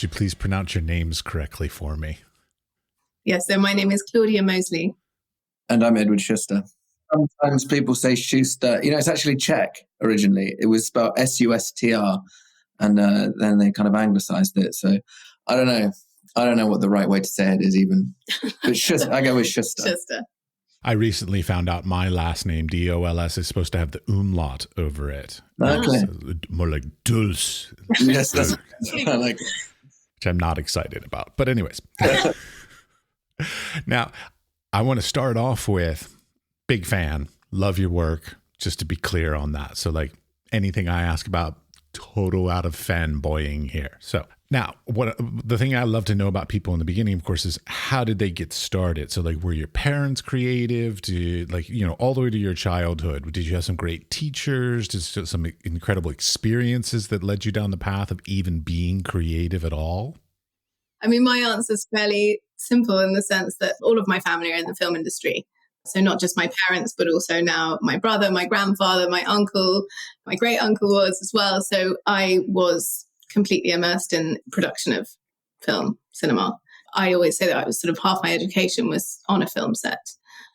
you please pronounce your names correctly for me? Yes, so my name is Claudia Moseley. And I'm Edward Shuster. Sometimes people say Schuster. It's actually Czech originally. It was spelled Sustr, and then they kind of anglicized it. So I don't know. I don't know what the right way to say it is even. But Schuster, I go with Schuster. Schuster. I recently found out my last name, Dols, is supposed to have the umlaut over it. Okay. So more like Dulce. Yes, that's I like it. Which I'm not excited about. But anyways. Now, I want to start off with big fan, love your work, just to be clear on that. So like anything I ask about, total out of fanboying here. So now, the thing I love to know about people in the beginning, of course, is how did they get started? So like, were your parents creative? All the way to your childhood, did you have some great teachers? Just some incredible experiences that led you down the path of even being creative at all? I mean, my answer is fairly simple in the sense that all of my family are in the film industry. So not just my parents, but also now my brother, my grandfather, my uncle, my great uncle was as well. So I was completely immersed in production of film, cinema. I always say that I was sort of half my education was on a film set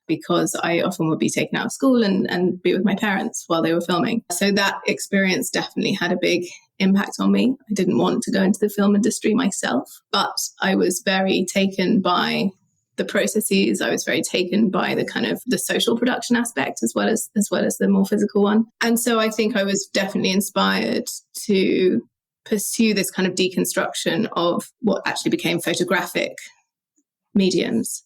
because I often would be taken out of school and be with my parents while they were filming. So that experience definitely had a big impact on me. I didn't want to go into the film industry myself, but I was very taken by the processes. I was very taken by the kind of the social production aspect as well as the more physical one. And so I think I was definitely inspired to pursue this kind of deconstruction of what actually became photographic mediums.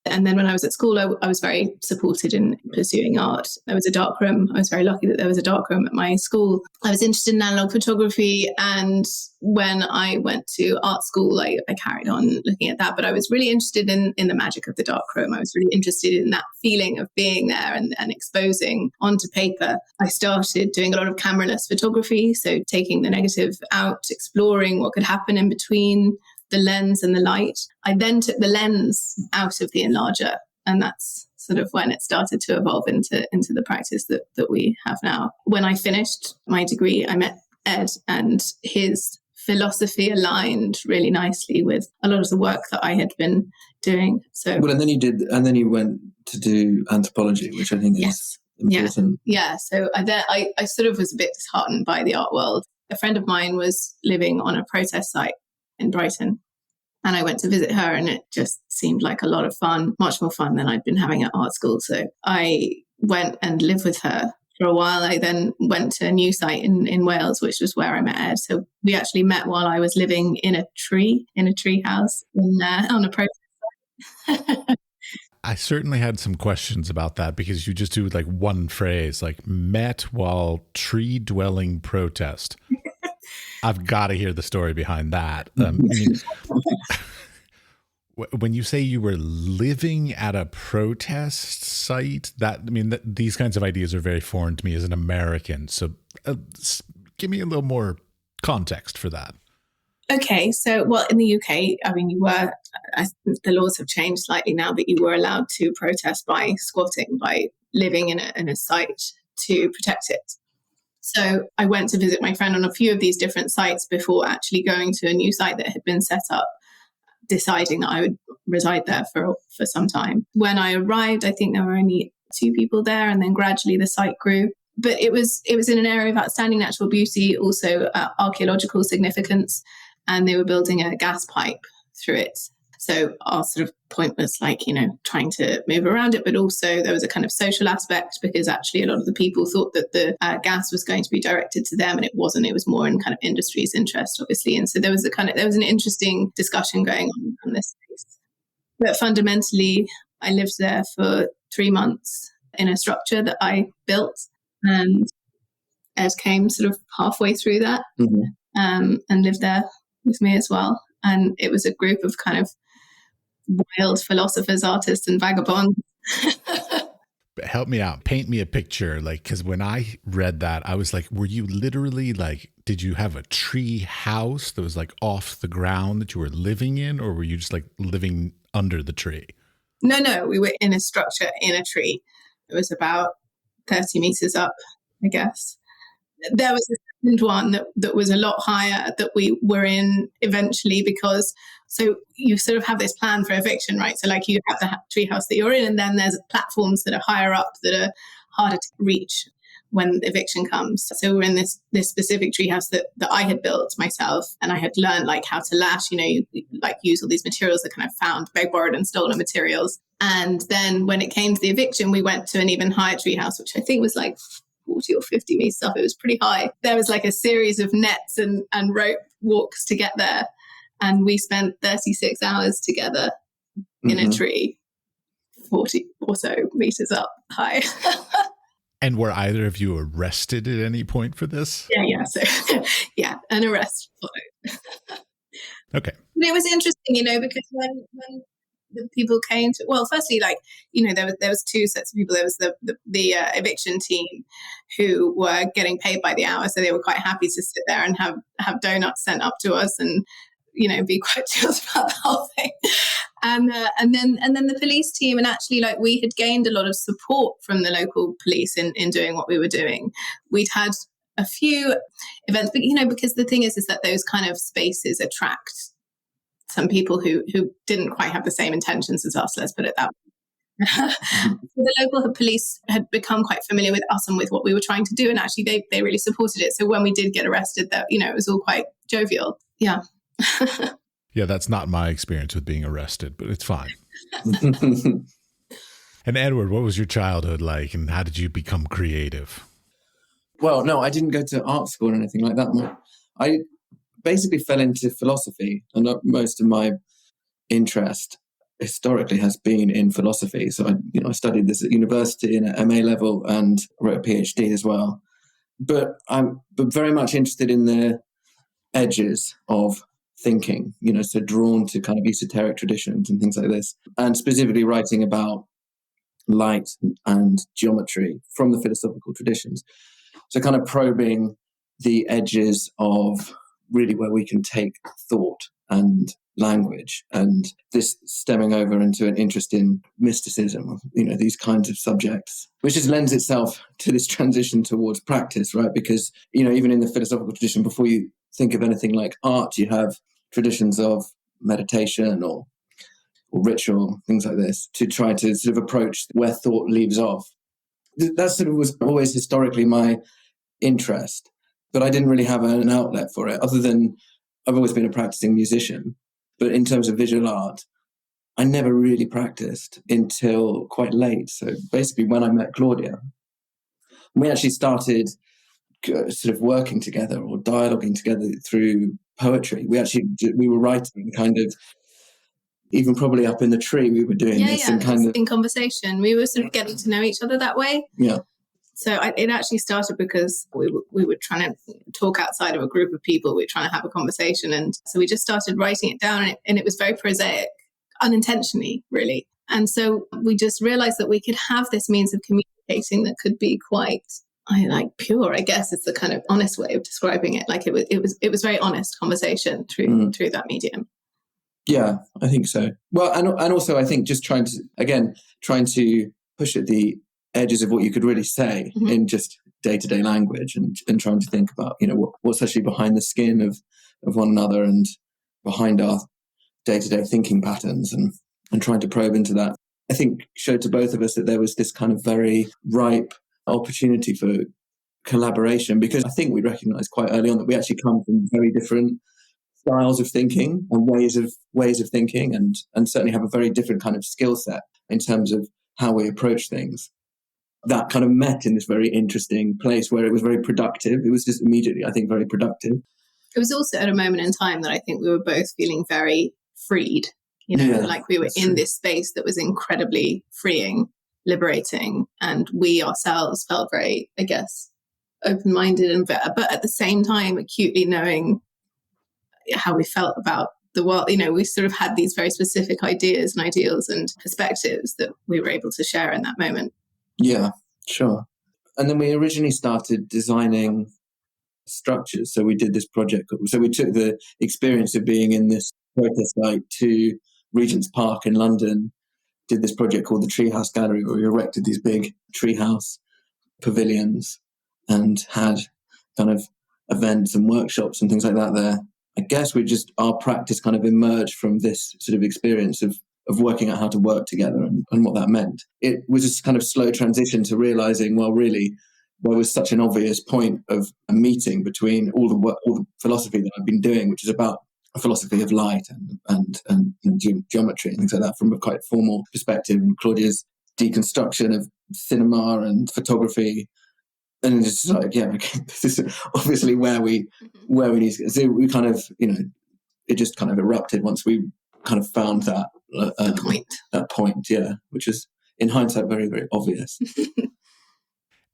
And then when I was at school, I was very supported in pursuing art. There was a darkroom. I was very lucky that there was a darkroom at my school. I was interested in analog photography. And when I went to art school, I carried on looking at that. But I was really interested in the magic of the darkroom. I was really interested in that feeling of being there and exposing onto paper. I started doing a lot of cameraless photography. So taking the negative out, exploring what could happen in between the lens and the light. I then took the lens out of the enlarger, and that's sort of when it started to evolve into the practice that we have now. When I finished my degree, I met Ed, and his philosophy aligned really nicely with a lot of the work that I had been doing. So, well, and then you went to do anthropology, which I think is important. Yeah. So I sort of was a bit disheartened by the art world. A friend of mine was living on a protest site in Brighton, and I went to visit her, and it just seemed like a lot of fun, much more fun than I'd been having at art school. So I went and lived with her for a while. I then went to a new site in Wales, which was where I met Ed. So we actually met while I was living in a tree house on a protest site. I certainly had some questions about that because you just do like one phrase, like met while tree dwelling protest. I've got to hear the story behind that. When you say you were living at a protest site, these kinds of ideas are very foreign to me as an American. So give me a little more context for that. Okay, so, well, in the UK, I mean, the laws have changed slightly now, but you were allowed to protest by squatting, by living in a site to protect it. So I went to visit my friend on a few of these different sites before actually going to a new site that had been set up, deciding that I would reside there for some time. When I arrived, I think there were only 2 people there, and then gradually the site grew. But it was in an area of outstanding natural beauty, also archaeological significance, and they were building a gas pipe through it. So our sort of point was trying to move around it, but also there was a kind of social aspect because actually a lot of the people thought that the gas was going to be directed to them, and it wasn't. It was more in kind of industry's interest, obviously. And so there was an interesting discussion going on this space. But fundamentally, I lived there for 3 months in a structure that I built, and Ed came sort of halfway through that and lived there with me as well. And it was a group of kind of wild philosophers, artists, and vagabonds. Help me out. Paint me a picture. Because when I read that, I was like, were you literally did you have a tree house that was off the ground that you were living in, or were you just living under the tree? No, we were in a structure in a tree. It was about 30 meters up, I guess. There was one that was a lot higher that we were in eventually, because so you sort of have this plan for eviction, right? So like you have the treehouse that you're in, and then there's platforms that are higher up that are harder to reach when eviction comes. So we're in this specific treehouse that I had built myself, and I had learned like how to lash, you like use all these materials that kind of found, begged, borrowed and stolen materials. And then when it came to the eviction, we went to an even higher treehouse, which I think was like 40 or 50 meters up. It was pretty high. There was like a series of nets and rope walks to get there. And we spent 36 hours together in a tree, 40 or so meters up high. And were either of you arrested at any point for this? Yeah. So, yeah, an arrest followed. Okay. And it was interesting, because when the people came to, well, firstly, like, there was two sets of people. There was the eviction team who were getting paid by the hour, so they were quite happy to sit there and have donuts sent up to us and be quite chilled about the whole thing. And then the police team, and actually, like, we had gained a lot of support from the local police in doing what we were doing. We'd had a few events, but because the thing is that those kind of spaces attract some people who didn't quite have the same intentions as us, let's put it that way. The local police had become quite familiar with us and with what we were trying to do, and actually they really supported it. So when we did get arrested, that it was all quite jovial. Yeah. Yeah, that's not my experience with being arrested, but it's fine. And Edward, what was your childhood like, and how did you become creative? Well, no, I didn't go to art school or anything like that. I basically fell into philosophy, and most of my interest historically has been in philosophy. So I studied this at university and at MA level, and wrote a PhD as well. But I'm very much interested in the edges of thinking, so drawn to kind of esoteric traditions and things like this, and specifically writing about light and geometry from the philosophical traditions. So kind of probing the edges of really where we can take thought and language, and this stemming over into an interest in mysticism, these kinds of subjects, which just lends itself to this transition towards practice, right? Because, even in the philosophical tradition, before you think of anything like art, you have traditions of meditation or ritual, things like this, to try to sort of approach where thought leaves off. That sort of was always historically my interest, but I didn't really have an outlet for it, other than I've always been a practicing musician. But in terms of visual art, I never really practiced until quite late. So basically when I met Claudia, we actually started sort of working together or dialoguing together through poetry. We were writing kind of, even probably up in the tree we were doing this. Yeah, and kind of in conversation. We were sort of getting to know each other that way. Yeah. So it actually started because we were trying to talk outside of a group of people. We were trying to have a conversation. And so we just started writing it down, and it was very prosaic, unintentionally, really. And so we just realized that we could have this means of communicating that could be quite, pure, I guess is the kind of honest way of describing it. Like it was very honest conversation through that medium. Yeah, I think so. Well, and also I think just trying to push at the edges of what you could really say in just day-to-day language, and trying to think about, what's actually behind the skin of one another and behind our day-to-day thinking patterns, and trying to probe into that, I think showed to both of us that there was this kind of very ripe opportunity for collaboration, because I think we recognized quite early on that we actually come from very different styles of thinking and ways of thinking, and certainly have a very different kind of skill set in terms of how we approach things. That kind of met in this very interesting place where it was very productive. It was just immediately, I think, very productive. It was also at a moment in time that I think we were both feeling very freed, like we were in this space that was incredibly freeing, liberating, and we ourselves felt very, I guess, open-minded, but at the same time acutely knowing how we felt about the world. We sort of had these very specific ideas and ideals and perspectives that we were able to share in that moment. Yeah, sure. And then we originally started designing structures. So we did this project. So we took the experience of being in this protest site to Regent's Park in London, did this project called the Treehouse Gallery, where we erected these big treehouse pavilions and had kind of events and workshops and things like that there. I guess our practice kind of emerged from this sort of experience of working out how to work together and what that meant. It was just kind of slow transition to realizing, well, really, there was such an obvious point of a meeting between all the philosophy that I've been doing, which is about a philosophy of light and geometry and things like that from a quite formal perspective, and Claudia's deconstruction of cinema and photography. And it's just like, yeah, okay, this is obviously where we need to get. So we kind of, it just kind of erupted once we kind of found that point, yeah, which is in hindsight very, very obvious.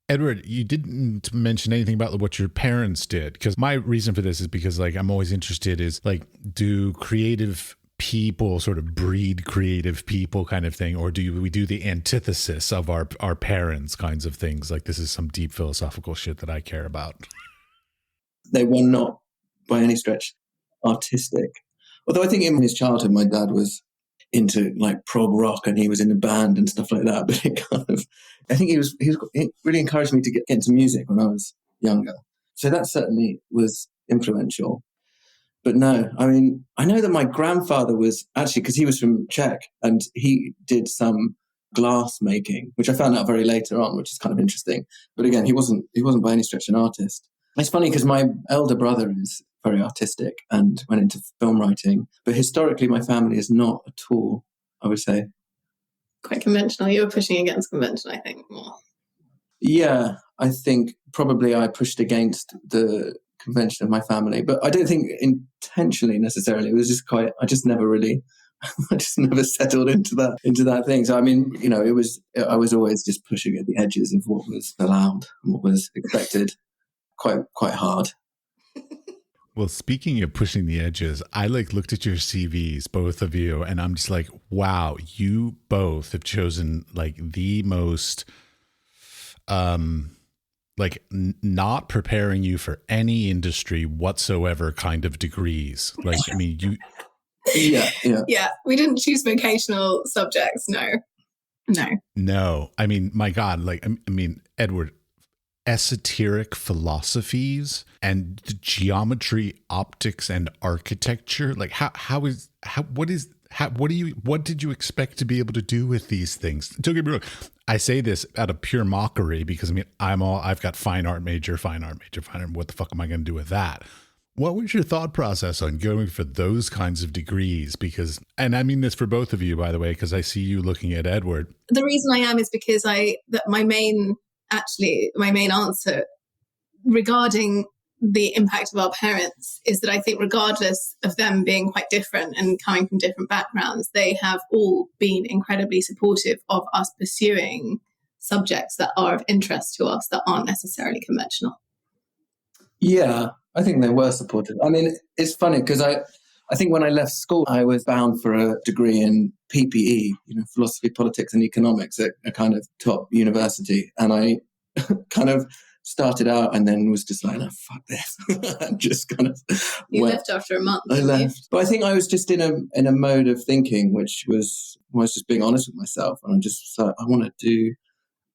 Edward, you didn't mention anything about what your parents did, because my reason for this is because I'm always interested is do creative people sort of breed creative people kind of thing, or do we do the antithesis of our parents kinds of things? This is some deep philosophical shit that I care about. They were not by any stretch artistic. Although I think in his childhood, my dad was into prog rock and he was in a band and stuff like that. But I think he really encouraged me to get into music when I was younger. So that certainly was influential. But no, I mean, I know that my grandfather was actually, because he was from Czech and he did some glass making, which I found out very later on, which is kind of interesting. But again, he wasn't by any stretch an artist. It's funny because my elder brother is very artistic and went into film writing. But historically, my family is not at all, I would say. Quite conventional. You were pushing against convention, I think, more. Yeah, I think probably I pushed against the convention of my family, but I don't think intentionally necessarily. It was just I just never settled into that thing. So I mean, I was always just pushing at the edges of what was allowed and what was expected quite hard. Well, speaking of pushing the edges, I looked at your CVs, both of you, and I'm just like, wow, you both have chosen the most not preparing you for any industry whatsoever kind of degrees. I mean, you. Yeah. We didn't choose vocational subjects. No. I mean, my God, Edward, esoteric philosophies and geometry, optics, and architecture. What did you expect to be able to do with these things? Don't get me wrong. I say this out of pure mockery because I've got fine art major. What the fuck am I going to do with that? What was your thought process on going for those kinds of degrees? Because, and I mean this for both of you, by the way, because I see you looking at Edward. The reason I am is because my main answer regarding the impact of our parents is that I think regardless of them being quite different and coming from different backgrounds, they have all been incredibly supportive of us pursuing subjects that are of interest to us that aren't necessarily conventional. Yeah, I think they were supportive. I mean, it's funny because I think when I left school, I was bound for a degree in PPE, philosophy, politics and economics at a kind of top university. And I kind of started out and then was just like, oh, fuck this. And just kind of left after a month. I left. But I think I was just in a mode of thinking, which was just being honest with myself. And I just thought, I want to do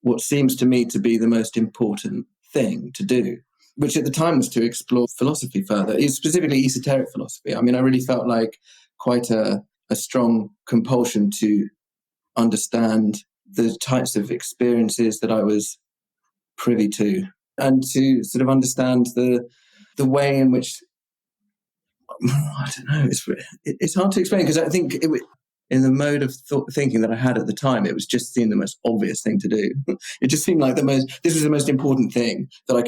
what seems to me to be the most important thing to do, which at the time was to explore philosophy further, specifically esoteric philosophy. I mean, I really felt like quite a strong compulsion to understand the types of experiences that I was privy to, and to sort of understand the way in which, I don't know, it's hard to explain because I think in the mode of thinking that I had at the time, it was just seemed the most obvious thing to do. It just seemed like this was the most important thing that I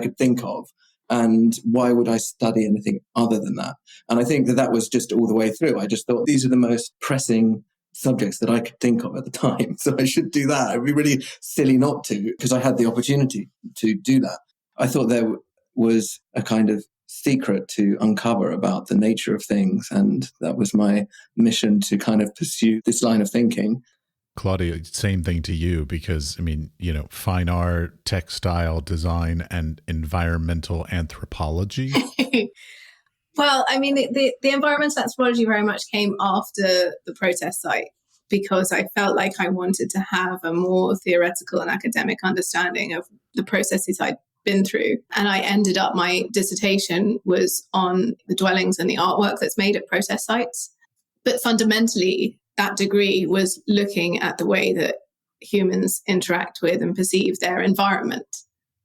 could think of. And why would I study anything other than that? And I think that was just all the way through. I just thought these are the most pressing subjects that I could think of at the time. So I should do that. It'd be really silly not to, because I had the opportunity to do that. I thought there was a kind of secret to uncover about the nature of things. And that was my mission, to kind of pursue this line of thinking. Claudia, same thing to you, because I mean, fine art, textile design, and environmental anthropology. Well, I mean, the environmental anthropology very much came after the protest site, because I felt like I wanted to have a more theoretical and academic understanding of the processes I'd been through. And I ended up, my dissertation was on the dwellings and the artwork that's made at protest sites. But fundamentally, that degree was looking at the way that humans interact with and perceive their environment,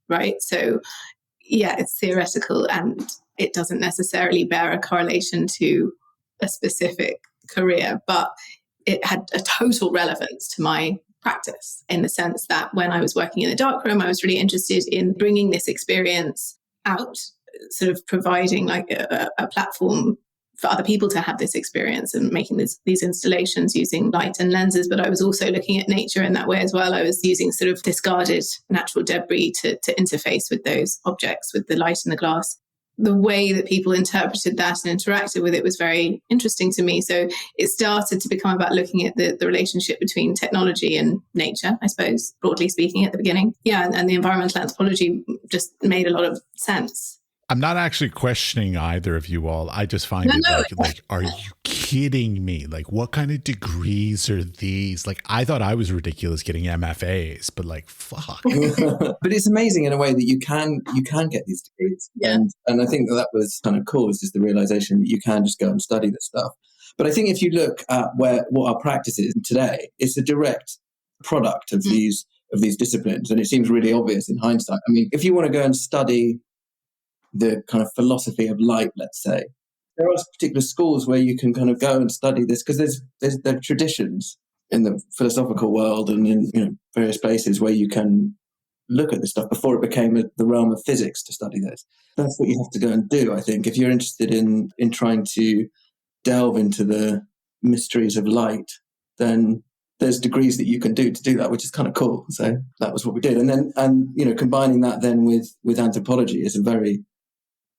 right? So yeah, it's theoretical and it doesn't necessarily bear a correlation to a specific career, but it had a total relevance to my practice in the sense that when I was working in the darkroom, I was really interested in bringing this experience out, sort of providing like a platform for other people to have this experience and making these installations using light and lenses. But I was also looking at nature in that way as well. I was using sort of discarded natural debris to interface with those objects, with the light and the glass. The way that people interpreted that and interacted with it was very interesting to me. So it started to become about looking at the relationship between technology and nature, I suppose, broadly speaking at the beginning. Yeah, and the environmental anthropology just made a lot of sense. I'm not actually questioning either of you all. I just find like, are you kidding me? Like, what kind of degrees are these? Like, I thought I was ridiculous getting MFAs, but like, fuck. But it's amazing in a way that you can get these degrees. Yeah. And I think that was kind of cool, is just the realization that you can just go and study this stuff. But I think if you look at what our practice is today, it's a direct product of these disciplines. And it seems really obvious in hindsight. I mean, if you want to go and study the kind of philosophy of light, let's say, there are particular schools where you can kind of go and study this, because there are traditions in the philosophical world and in various places where you can look at this stuff before it became the realm of physics to study this. That's what you have to go and do, I think, if you're interested in trying to delve into the mysteries of light. Then there's degrees that you can do to do that, which is kind of cool. So that was what we did, and combining that then with anthropology is a very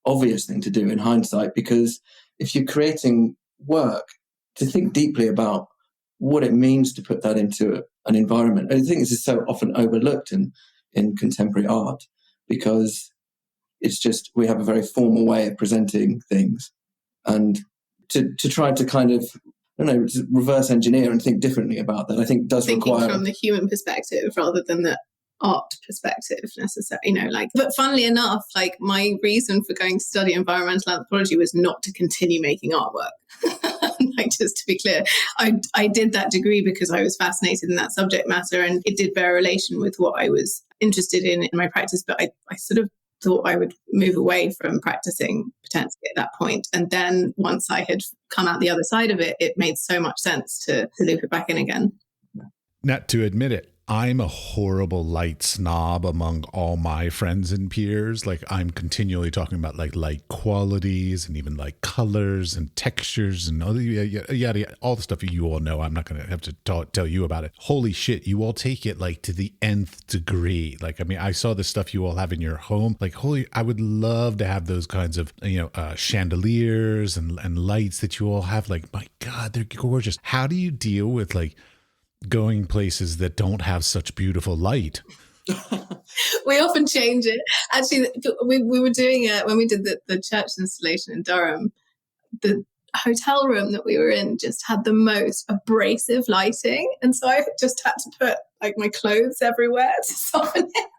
obvious thing to do in hindsight, because if you're creating work, to think deeply about what it means to put that into an environment. I think this is so often overlooked in contemporary art, because it's just, we have a very formal way of presenting things, and to try to kind of, I don't know, reverse engineer and think differently about that, I think does require... Thinking from the human perspective rather than the art perspective necessarily, but funnily enough, like my reason for going to study environmental anthropology was not to continue making artwork. Like, just to be clear, I did that degree because I was fascinated in that subject matter, and it did bear relation with what I was interested in my practice, but I sort of thought I would move away from practicing potentially at that point. And then once I had come out the other side of it, it made so much sense to loop it back in again. Not to admit it, I'm a horrible light snob among all my friends and peers. Like, I'm continually talking about like light qualities and even like colors and textures and yada, all the stuff you all know. I'm not going to have to tell you about it. Holy shit, you all take it like to the nth degree. Like, I mean, I saw the stuff you all have in your home. Like, I would love to have those kinds of, chandeliers and lights that you all have. Like, my God, they're gorgeous. How do you deal with like going places that don't have such beautiful light? We often change it. Actually, we were doing it when we did the church installation in Durham. The hotel room that we were in just had the most abrasive lighting, and so I just had to put like my clothes everywhere to soften it.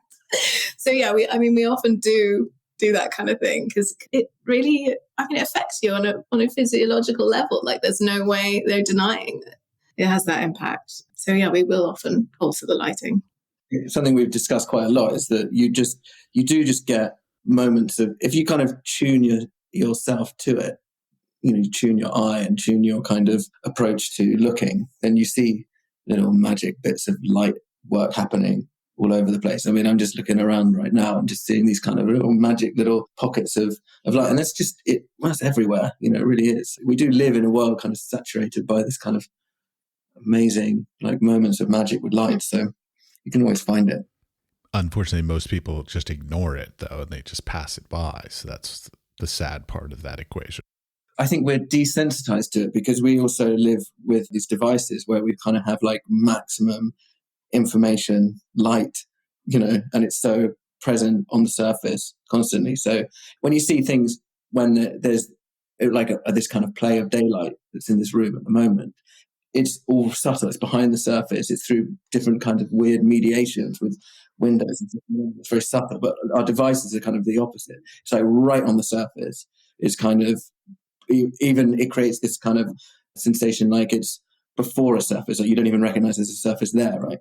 So yeah, we often do that kind of thing, because it really, it affects you on a physiological level. Like, there's no denying that it has that impact. So yeah, we will often alter the lighting. Something we've discussed quite a lot is that you do just get moments of, if you kind of tune yourself to it, you tune your eye and tune your kind of approach to looking, then you see little magic bits of light work happening all over the place. I mean, I'm just looking around right now and just seeing these kind of little magic little pockets of light. And that's everywhere, it really is. We do live in a world kind of saturated by this kind of amazing like moments of magic with light, so you can always find it. Unfortunately, most people just ignore it though, and they just pass it by. So that's the sad part of that equation. I think we're desensitized to it because we also live with these devices where we kind of have like maximum information light, and it's so present on the surface constantly. So when you see things, when there's like this kind of play of daylight that's in this room at the moment, it's all subtle. It's behind the surface. It's through different kinds of weird mediations with windows. It's very subtle, but our devices are kind of the opposite. It's like right on the surface. It's kind of, even it creates this kind of sensation like it's before a surface, like you don't even recognize there's a surface there, right?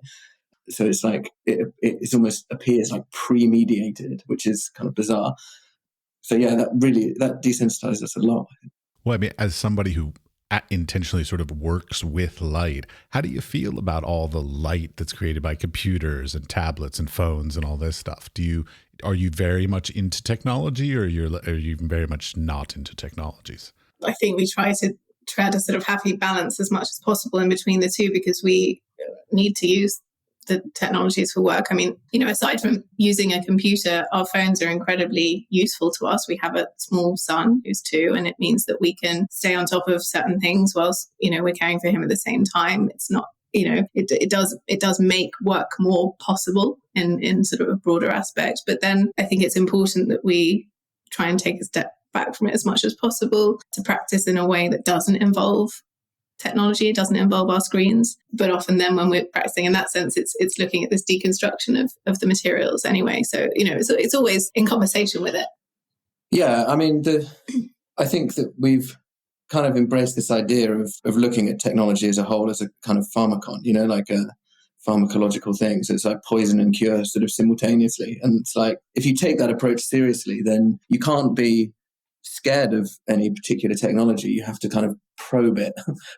So it's like, it almost appears like pre-mediated, which is kind of bizarre. So yeah, that desensitizes us a lot. Well, I mean, as somebody who intentionally sort of works with light, how do you feel about all the light that's created by computers and tablets and phones and all this stuff? Are you very much into technology, or are you very much not into technologies? I think we try to tread a sort of happy balance as much as possible in between the two, because we need to use the technologies for work. I mean, aside from using a computer, our phones are incredibly useful to us. We have a small son who's 2, and it means that we can stay on top of certain things whilst, we're caring for him at the same time. It's not, it does make work more possible in sort of a broader aspect. But then I think it's important that we try and take a step back from it as much as possible, to practice in a way that doesn't involve technology, doesn't involve our screens. But often then when we're practicing in that sense, it's looking at this deconstruction of the materials anyway. So, it's always in conversation with it. Yeah, I mean, I think that we've kind of embraced this idea of looking at technology as a whole as a kind of pharmacon, like a pharmacological thing. So it's like poison and cure sort of simultaneously. And it's like, if you take that approach seriously, then you can't be scared of any particular technology. You have to kind of probe it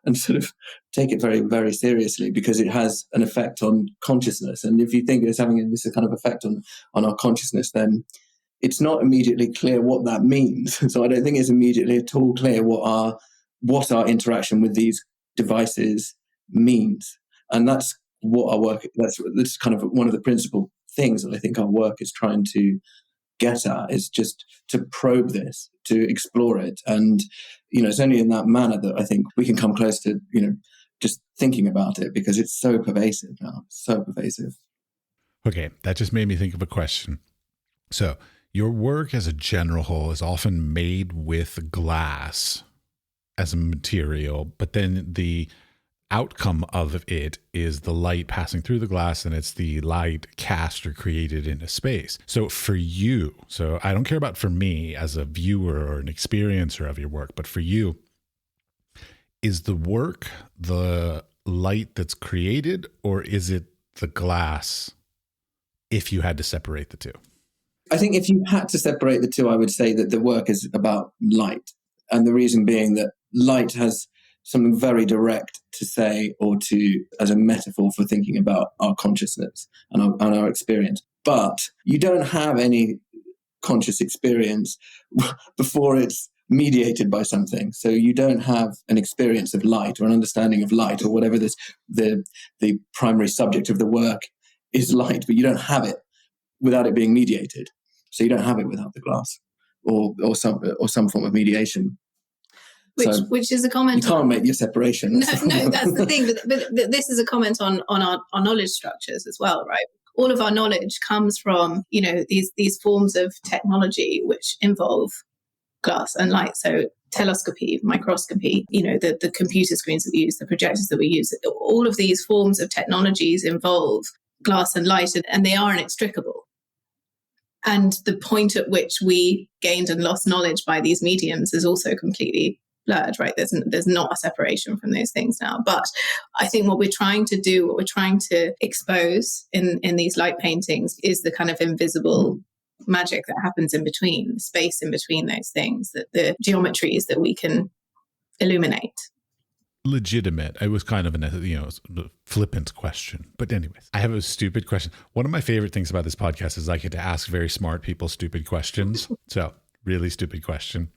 and sort of take it very, very seriously, because it has an effect on consciousness. And if you think it's having this kind of effect on our consciousness, then it's not immediately clear what that means. So I don't think it's immediately at all clear what our interaction with these devices means. And that's what our work, that's kind of one of the principal things that I think our work is trying to get at, is just to probe this, to explore it. And, it's only in that manner that I think we can come close to, just thinking about it, because it's so pervasive now, so pervasive. Okay, that just made me think of a question. So your work as a general whole is often made with glass as a material, but then the outcome of it is the light passing through the glass, and it's the light cast or created in a space. So for you, so I don't care about for me as a viewer or an experiencer of your work, but for you, is the work the light that's created, or is it the glass, if you had to separate the two? I think if you had to separate the two, I would say that the work is about light. And the reason being that light has something very direct to say, or to, as a metaphor for thinking about our consciousness and our experience. But you don't have any conscious experience before it's mediated by something. So you don't have an experience of light or an understanding of light, or whatever the primary subject of the work is, light, but you don't have it without it being mediated. So you don't have it without the glass or some form of mediation. Which is a comment. You can't make your separation. No, that's the thing. But this is a comment on our knowledge structures as well, right? All of our knowledge comes from, these forms of technology which involve glass and light. So telescopy, microscopy, the computer screens that we use, the projectors that we use, all of these forms of technologies involve glass and light, and they are inextricable. And the point at which we gained and lost knowledge by these mediums is also completely blurred, right? There's not a separation from those things now. But I think what we're trying to do, what we're trying to expose in these light paintings, is the kind of invisible magic that happens in between, the space in between those things, that the geometries that we can illuminate. Legitimate. It was kind of a flippant question. But anyways, I have a stupid question. One of my favorite things about this podcast is I get to ask very smart people stupid questions. So, really stupid question.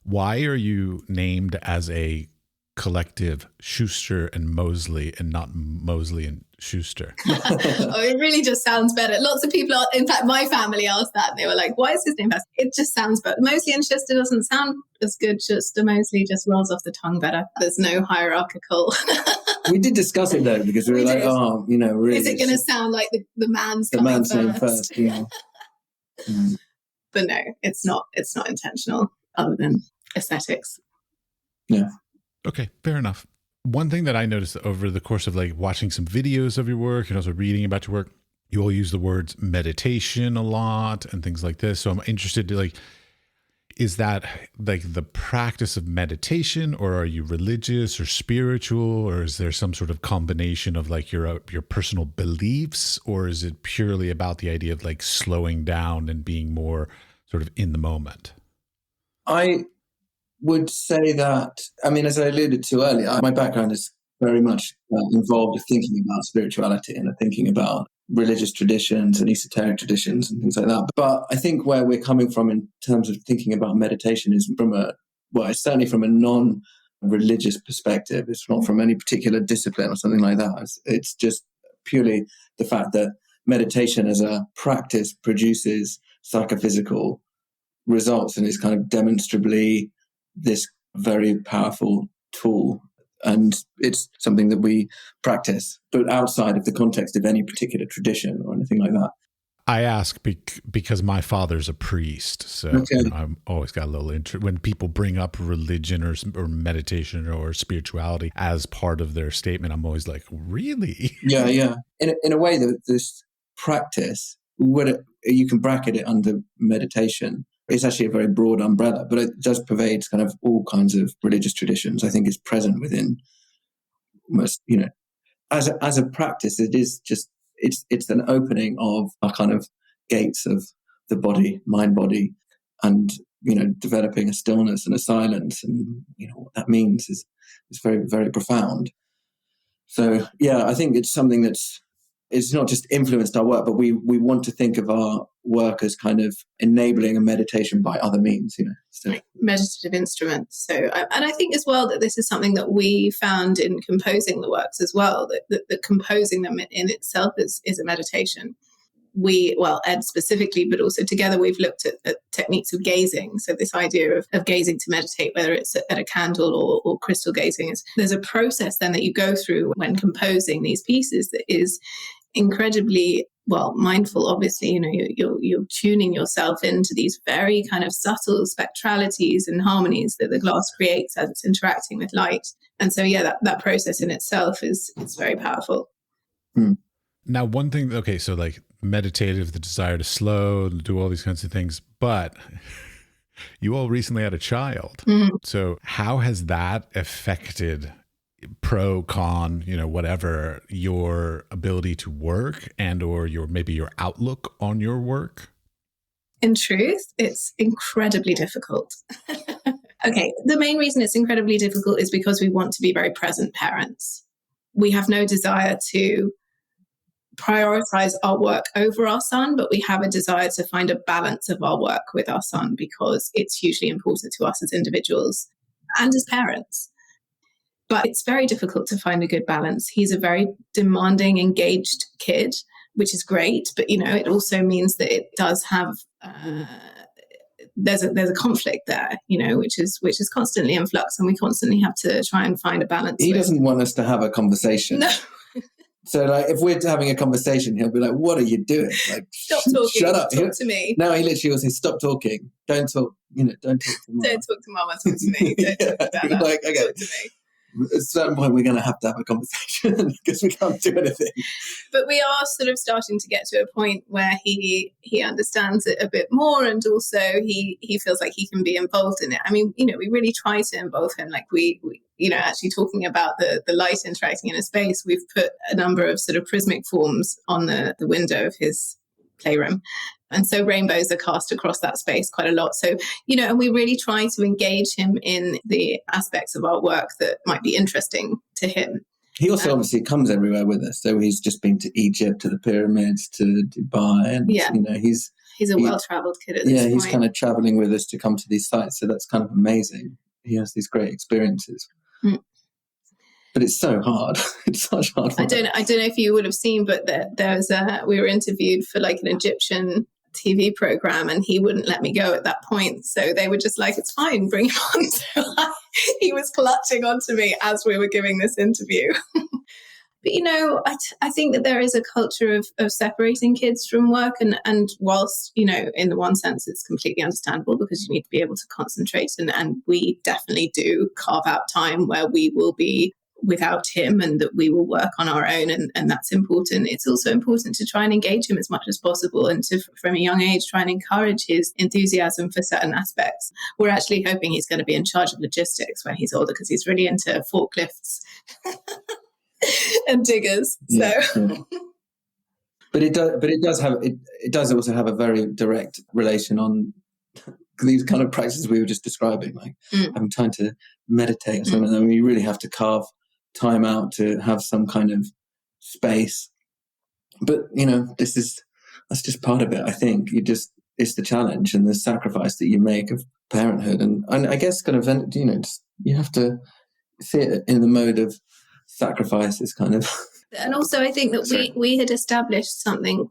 Why are you named as a collective Shuster and Moseley and not Moseley and Shuster? It really just sounds better. Lots of people, in fact, my family asked that. And they were like, why is his name Shuster? It just sounds better. Moseley and Shuster doesn't sound as good. Shuster Moseley just rolls off the tongue better. There's no hierarchical. We did discuss it though, because we were like, really. Is it going to sound like the man's name first? Yeah. But no, it's not intentional, other than aesthetics. Yeah. Okay, fair enough. One thing that I noticed over the course of watching some videos of your work and also reading about your work, You all use the words meditation a lot and things like this. So I'm interested to like, is that like the practice of meditation, or are you religious or spiritual, or is there some sort of combination of like your personal beliefs, or is it purely about the idea of like slowing down and being more sort of in the moment? I would say that, I mean, as I alluded to earlier, my background is very much involved with thinking about spirituality and thinking about religious traditions and esoteric traditions and things like that. But I think where we're coming from in terms of thinking about meditation is it's certainly from a non-religious perspective. It's not from any particular discipline or something like that. It's just purely the fact that meditation as a practice produces psychophysical results and is kind of demonstrably this very powerful tool. And it's something that we practice, but outside of the context of any particular tradition or anything like that. I ask because my father's a priest, so Okay. I've always got a little interest when people bring up religion or meditation or spirituality as part of their statement. I'm always like, really? Yeah. In a way, that this practice, you can bracket it under meditation. It's actually a very broad umbrella, but it does pervade kind of all kinds of religious traditions. I think it's present within almost, as a practice, it is just, it's an opening of a kind of gates of the body, mind, body, and, developing a stillness and a silence. And, what that means is very, very profound. So, yeah, I think it's something it's not just influenced our work, but we want to think of our work as kind of enabling a meditation by other means, Like meditative instruments. So, and I think as well that this is something that we found in composing the works as well, that composing them in itself is a meditation. Ed specifically, but also together we've looked at techniques of gazing. So this idea of gazing to meditate, whether it's at a candle or crystal gazing, there's a process then that you go through when composing these pieces that is incredibly mindful. Obviously, you're tuning yourself into these very kind of subtle spectralities and harmonies that the glass creates as it's interacting with light. And so, that process in itself is very powerful. Now, one thing, okay, so like meditative, the desire to slow, do all these kinds of things, but you all recently had a child. Mm-hmm. So how has that affected pro, con, whatever, your ability to work and or maybe your outlook on your work? In truth, it's incredibly difficult. Okay, the main reason it's incredibly difficult is because we want to be very present parents. We have no desire to prioritize our work over our son, but we have a desire to find a balance of our work with our son because it's hugely important to us as individuals and as parents. But it's very difficult to find a good balance. He's a very demanding, engaged kid, which is great, but it also means that it does have there's a conflict there, which is constantly in flux, and we constantly have to try and find a balance. He doesn't want us to have a conversation. No. So, like, if we're having a conversation, he'll be like, "What are you doing? Like, stop talking. Shut up. Talk to me." No, he literally will say, "Stop talking. Don't talk. Don't talk to Mama. Don't talk to Mama. Talk to me. Don't talk about that. Like, okay. Talk to me." At a certain point, we're going to have a conversation because we can't do anything. But we are sort of starting to get to a point where he understands it a bit more, and also he feels like he can be involved in it. I mean, we really try to involve him. Like we actually talking about the light interacting in a space, we've put a number of sort of prismic forms on the window of his playroom. And so rainbows are cast across that space quite a lot. So, and we really try to engage him in the aspects of our work that might be interesting to him. He also obviously comes everywhere with us. So he's just been to Egypt, to the pyramids, to Dubai. And, he's a well-traveled kid at this point. Yeah, he's kind of traveling with us to come to these sites. So that's kind of amazing. He has these great experiences. Mm. But it's so hard. It's such hard work. I don't know if you would have seen, but we were interviewed for like an Egyptian TV program, and he wouldn't let me go at that point. So they were just like, "It's fine, bring him on." So he was clutching onto me as we were giving this interview. But I think that there is a culture of separating kids from work, and whilst in the one sense it's completely understandable because you need to be able to concentrate, and we definitely do carve out time where we will be without him, and that we will work on our own, and that's important. It's also important to try and engage him as much as possible, and to, from a young age, try and encourage his enthusiasm for certain aspects. We're actually hoping he's going to be in charge of logistics when he's older, because he's really into forklifts and diggers. Yeah, so yeah. But it does also have a very direct relation on these kind of practices we were just describing, like having time to meditate or something. I mean, you really have to carve time out to have some kind of space. But that's just part of it. I think it's the challenge and the sacrifice that you make of parenthood, and I guess kind of you have to see it in the mode of sacrifice. Is kind of. And also, I think that we had established something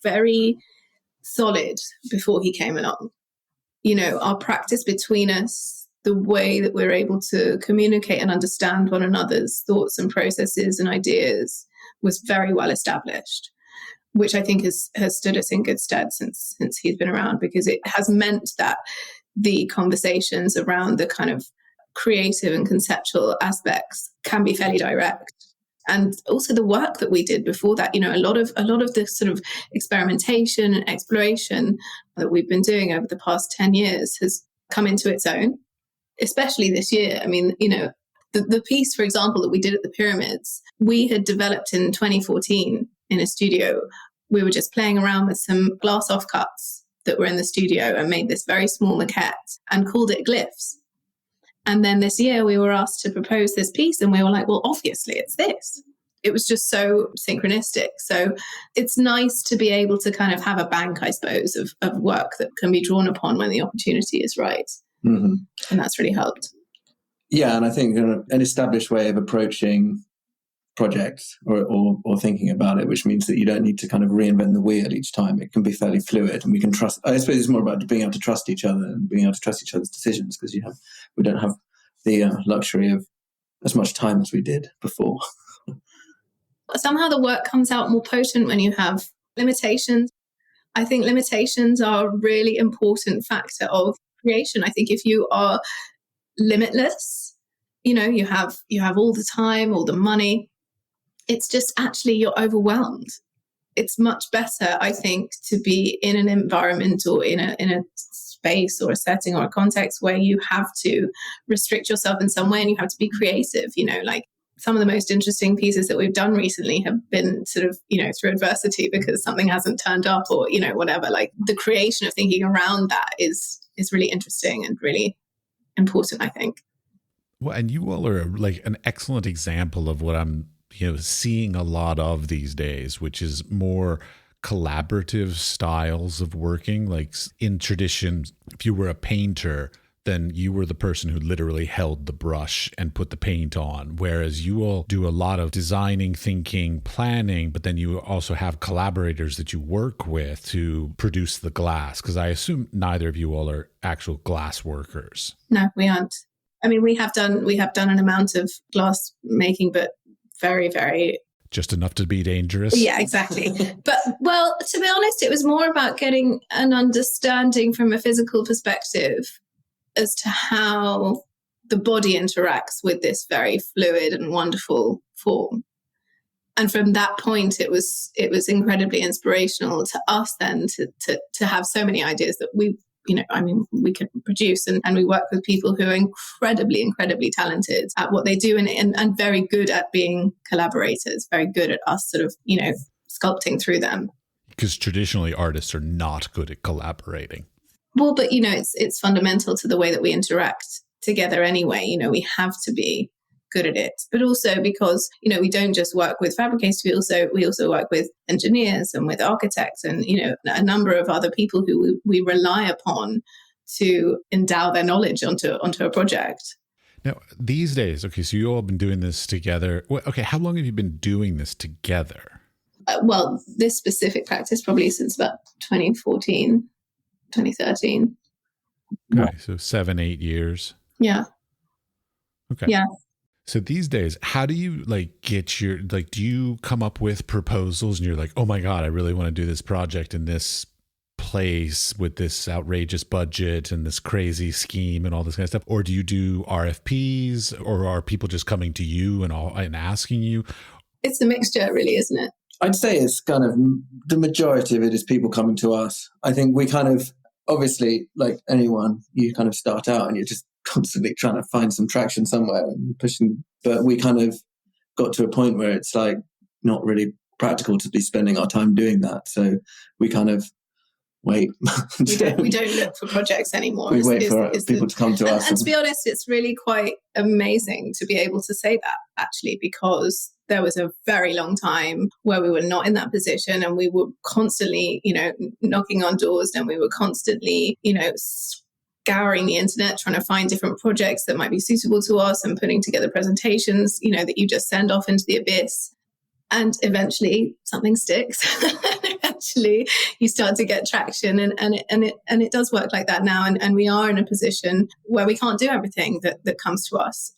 very solid before he came along. Our practice between us, the way that we're able to communicate and understand one another's thoughts and processes and ideas was very well established, which I think has stood us in good stead since he's been around, because it has meant that the conversations around the kind of creative and conceptual aspects can be fairly direct. And also the work that we did before that, a lot of the sort of experimentation and exploration that we've been doing over the past 10 years has come into its own, especially this year. I mean, the piece, for example, that we did at the Pyramids, we had developed in 2014 in a studio. We were just playing around with some glass offcuts that were in the studio and made this very small maquette and called it Glyphs. And then this year we were asked to propose this piece, and we were like, well, obviously it's this. It was just so synchronistic. So it's nice to be able to kind of have a bank, I suppose, of work that can be drawn upon when the opportunity is right. Mm-hmm. And that's really helped. Yeah, and I think an established way of approaching projects or thinking about it, which means that you don't need to kind of reinvent the wheel each time. It can be fairly fluid, and we can trust. I suppose it's more about being able to trust each other and being able to trust each other's decisions, because we don't have the luxury of as much time as we did before. Somehow the work comes out more potent when you have limitations. I think limitations are a really important factor of creation. I think if you are limitless, you have all the time, all the money, it's just actually you're overwhelmed. It's much better, I think, to be in an environment or in a space or a setting or a context where you have to restrict yourself in some way and you have to be creative. Like some of the most interesting pieces that we've done recently have been sort of, through adversity because something hasn't turned up or, whatever. Like the creation of thinking around that is really interesting and really important, I think. Well, and you all are like an excellent example of what I'm seeing a lot of these days, which is more collaborative styles of working. Like in tradition, if you were a painter, then you were the person who literally held the brush and put the paint on. Whereas you all do a lot of designing, thinking, planning, but then you also have collaborators that you work with to produce the glass. Because I assume neither of you all are actual glass workers. No, we aren't. I mean, we have done an amount of glass making, but very, very... just enough to be dangerous. Yeah, exactly. But, well, to be honest, it was more about getting an understanding from a physical perspective as to how the body interacts with this very fluid and wonderful form. And from that point, it was incredibly inspirational to us then to have so many ideas that we could produce, and we work with people who are incredibly, incredibly talented at what they do and very good at being collaborators, very good at us sort of, sculpting through them. Because traditionally artists are not good at collaborating. Well, but, it's fundamental to the way that we interact together anyway. We have to be good at it, but also because, we don't just work with fabricators, we also work with engineers and with architects and, a number of other people who we rely upon to endow their knowledge onto a project. Now, these days, okay, so you all have been doing this together. Okay, how long have you been doing this together? Well, this specific practice probably since about 2014, 2013. Okay, so 7-8 years. Yeah. Okay. Yeah. So these days, how do you get your, do you come up with proposals and you're like, oh my God, I really want to do this project in this place with this outrageous budget and this crazy scheme and all this kind of stuff? Or do you do RFPs, or are people just coming to you and asking you? It's a mixture, really, isn't it? I'd say it's kind of the majority of it is people coming to us. I think we kind of, obviously, like anyone, you kind of start out and you're just constantly trying to find some traction somewhere and pushing. But we kind of got to a point where it's like not really practical to be spending our time doing that. So we kind of wait. We don't look for projects anymore. We wait for people to come to us. And to be honest, it's really quite amazing to be able to say that, actually, because there was a very long time where we were not in that position, and we were constantly, knocking on doors, and we were constantly, scouring the internet, trying to find different projects that might be suitable to us and putting together presentations, that you just send off into the abyss. And eventually something sticks. Eventually you start to get traction, and it does work like that now. And we are in a position where we can't do everything that comes to us,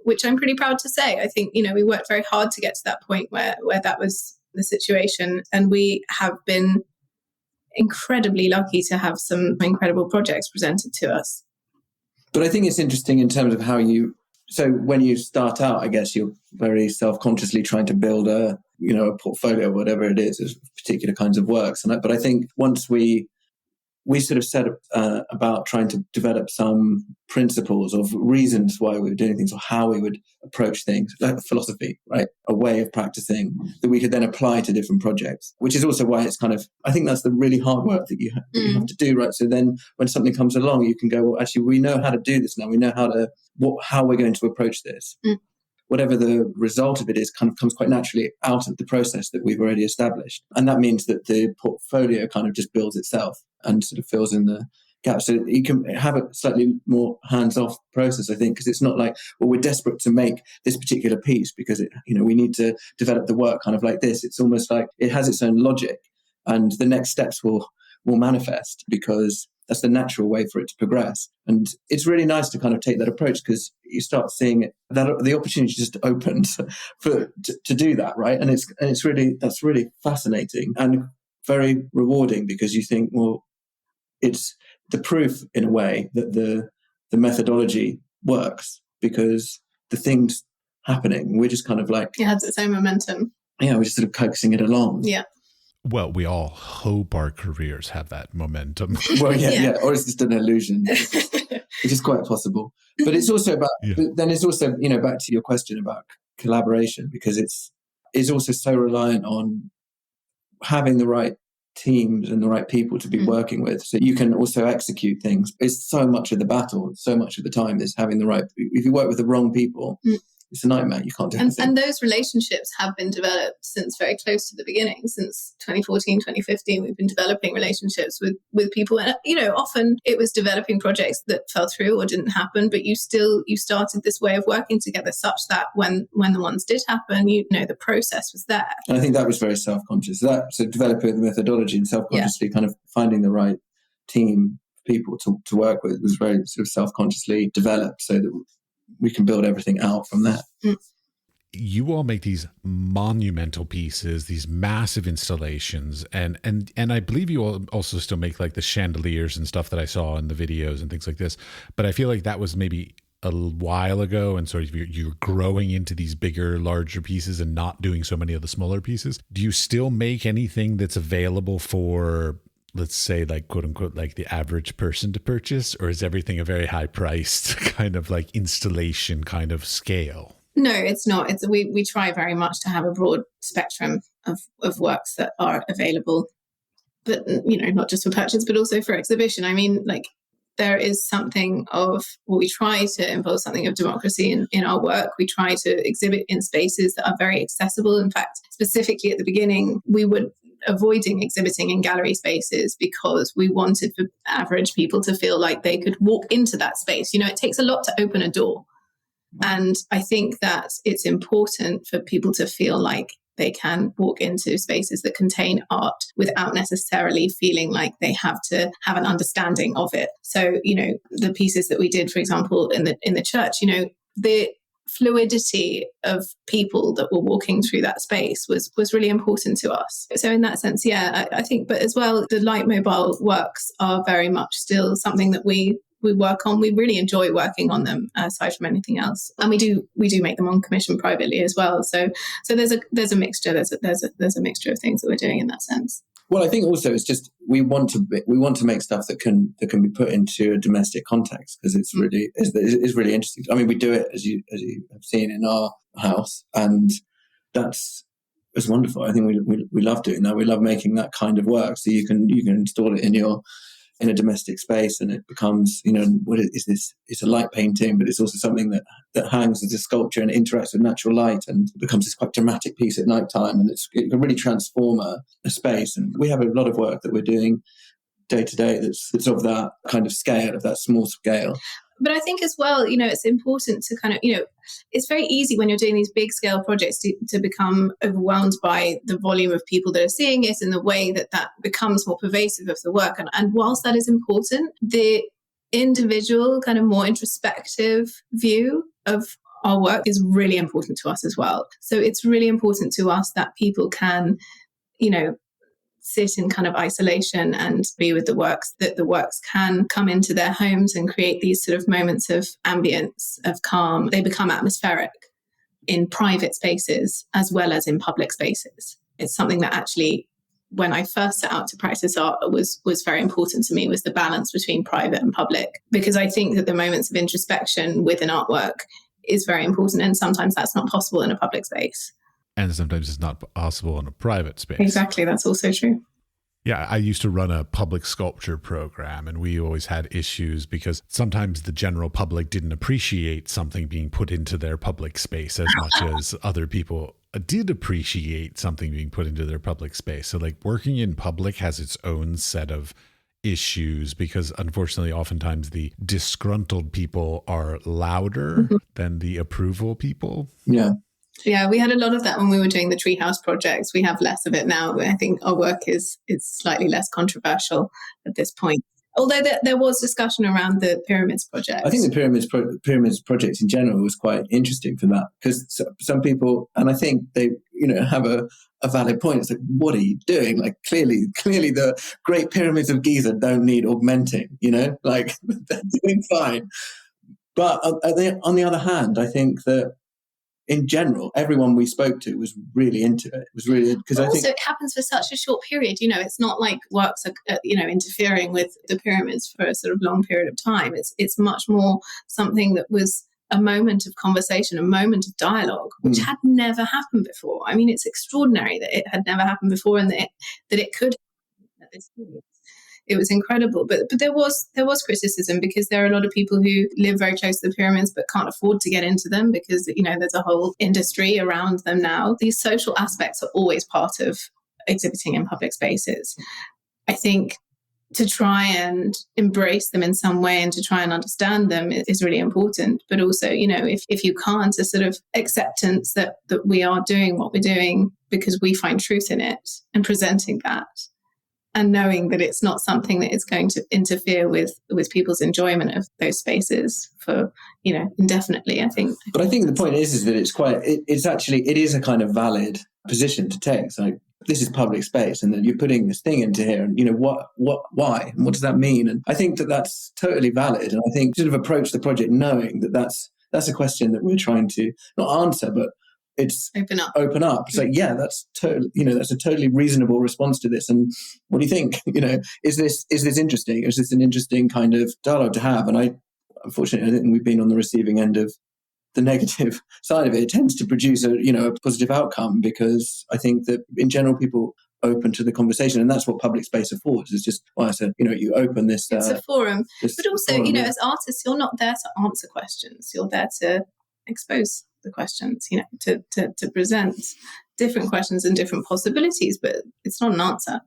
which I'm pretty proud to say. I think, we worked very hard to get to that point where that was the situation. And we have been incredibly lucky to have some incredible projects presented to us. But I think it's interesting in terms of how so when you start out, I guess you're very self-consciously trying to build a portfolio, whatever it is, of particular kinds of works. But I think once we sort of set about trying to develop some principles of reasons why we were doing things, or how we would approach things, like a philosophy, right? A way of practicing that we could then apply to different projects, which is also why it's kind of, I think that's the really hard work that you have to do, right? So then when something comes along, you can go, well, actually, we know how to do this now. We know how we're going to approach this. Whatever the result of it is kind of comes quite naturally out of the process that we've already established. And that means that the portfolio kind of just builds itself and sort of fills in the gaps. So you can have a slightly more hands-off process, I think, because it's not like, well, we're desperate to make this particular piece because we need to develop the work kind of like this. It's almost like it has its own logic, and the next steps will manifest because that's the natural way for it to progress. And it's really nice to kind of take that approach, because you start seeing it, that the opportunity just opens to do that, right? And that's really fascinating and very rewarding, because you think, well, it's the proof in a way that the methodology works, because the thing's happening. We're just kind of like, it has its own momentum. Yeah, we're just sort of coaxing it along. Yeah. Well, we all hope our careers have that momentum. Well, yeah. Or it's just an illusion, which is quite possible. But it's also about, then it's also, back to your question about collaboration, because it's also so reliant on having the right teams and the right people to be working with, so you can also execute things. It's so much of the battle, so much of the time is having the right, if you work with the wrong people, it's a nightmare. You can't do anything. And those relationships have been developed since very close to the beginning. Since 2014, 2015, we've been developing relationships with people. And, often it was developing projects that fell through or didn't happen, but you started this way of working together such that when the ones did happen, the process was there. And I think that was very self-conscious. So developing the methodology and self-consciously kind of finding the right team of people to work with was very sort of self-consciously developed, so that we can build everything out from that. You all make these monumental pieces, these massive installations, and I believe you all also still make like the chandeliers and stuff that I saw in the videos and things like this. But I feel like that was maybe a while ago, and sort of you're growing into these bigger, larger pieces and not doing so many of the smaller pieces. Do you still make anything that's available for, let's say, like, quote unquote, like the average person to purchase, or is everything a very high priced kind of like installation kind of scale? No, it's not. We try very much to have a broad spectrum of works that are available, but not just for purchase, but also for exhibition. I mean, like, there is something of, well, we try to involve something of democracy in our work. We try to exhibit in spaces that are very accessible. In fact, specifically at the beginning, we were avoiding exhibiting in gallery spaces because we wanted for average people to feel like they could walk into that space. It takes a lot to open a door. And I think that it's important for people to feel like they can walk into spaces that contain art without necessarily feeling like they have to have an understanding of it. So, the pieces that we did, for example, in the church, the fluidity of people that were walking through that space was really important to us. So in that sense, yeah, I think, but as well, the light mobile works are very much still something that we work on. We really enjoy working on them aside from anything else. And we do make them on commission privately as well. So there's a mixture. There's a mixture of things that we're doing in that sense. Well, I think also it's just we want to make stuff that can be put into a domestic context, because it's really interesting. I mean, we do it as you have seen in our house, and it's wonderful. I think we love doing that. We love making that kind of work. So you can install it in a domestic space, and it becomes, what is this? It's a light painting, but it's also something that hangs as a sculpture and interacts with natural light, and becomes this quite dramatic piece at night time, and it can really transform a space. And we have a lot of work that we're doing day to day that's of that kind of scale, of that small scale. But I think as well, it's important to kind of, it's very easy when you're doing these big scale projects to become overwhelmed by the volume of people that are seeing it and the way that becomes more pervasive of the work. And whilst that is important, the individual kind of more introspective view of our work is really important to us as well. So it's really important to us that people can, sit in kind of isolation and be with the works, that the works can come into their homes and create these sort of moments of ambience, of calm. They become atmospheric in private spaces as well as in public spaces. It's something that actually, when I first set out to practice art, was very important to me, was the balance between private and public, because I think that the moments of introspection with an artwork is very important, and sometimes that's not possible in a public space. And sometimes it's not possible in a private space. Exactly, that's also true. Yeah, I used to run a public sculpture program, and we always had issues because sometimes the general public didn't appreciate something being put into their public space as much as other people did appreciate something being put into their public space. So like working in public has its own set of issues, because unfortunately oftentimes the disgruntled people are louder than the approval people. Yeah, we had a lot of that when we were doing the Treehouse projects. We have less of it now, but I think our work is slightly less controversial at this point. Although there was discussion around the Pyramids project. I think the Pyramids project in general was quite interesting for that, because some people, and I think they have a valid point. It's like, what are you doing? Like clearly the Great Pyramids of Giza don't need augmenting. Like they're doing fine. But on the other hand, I think that in general, everyone we spoke to was really into it. It was really, because I think it happens for such a short period. It's not like works are interfering with the pyramids for a sort of long period of time. It's much more something that was a moment of conversation, a moment of dialogue, which had never happened before. I mean, it's extraordinary that it had never happened before, and that it could happen at this period. It was incredible, but there was criticism, because there are a lot of people who live very close to the pyramids but can't afford to get into them, because there's a whole industry around them now. These social aspects are always part of exhibiting in public spaces. I think to try and embrace them in some way and to try and understand them is really important. But also, if you can't, a sort of acceptance that we are doing what we're doing because we find truth in it, and presenting that, and knowing that it's not something that is going to interfere with people's enjoyment of those spaces for, indefinitely, I think. But I think the point is that it is a kind of valid position to take. It's like, this is public space, and then you're putting this thing into here, and why, and what does that mean? And I think that that's totally valid. And I think sort of approach the project knowing that that's a question that we're trying to not answer, but it's open up. It's like, yeah, that's totally, that's a totally reasonable response to this. And what do you think? Is this interesting? Is this an interesting kind of dialogue to have? And unfortunately, I think we've been on the receiving end of the negative side of it. It tends to produce a positive outcome, because I think that in general, people open to the conversation, and that's what public space affords. It's just, I said, you open this. It's a forum, but also, as artists, you're not there to answer questions. You're there to expose the questions, to present different questions and different possibilities, but it's not an answer.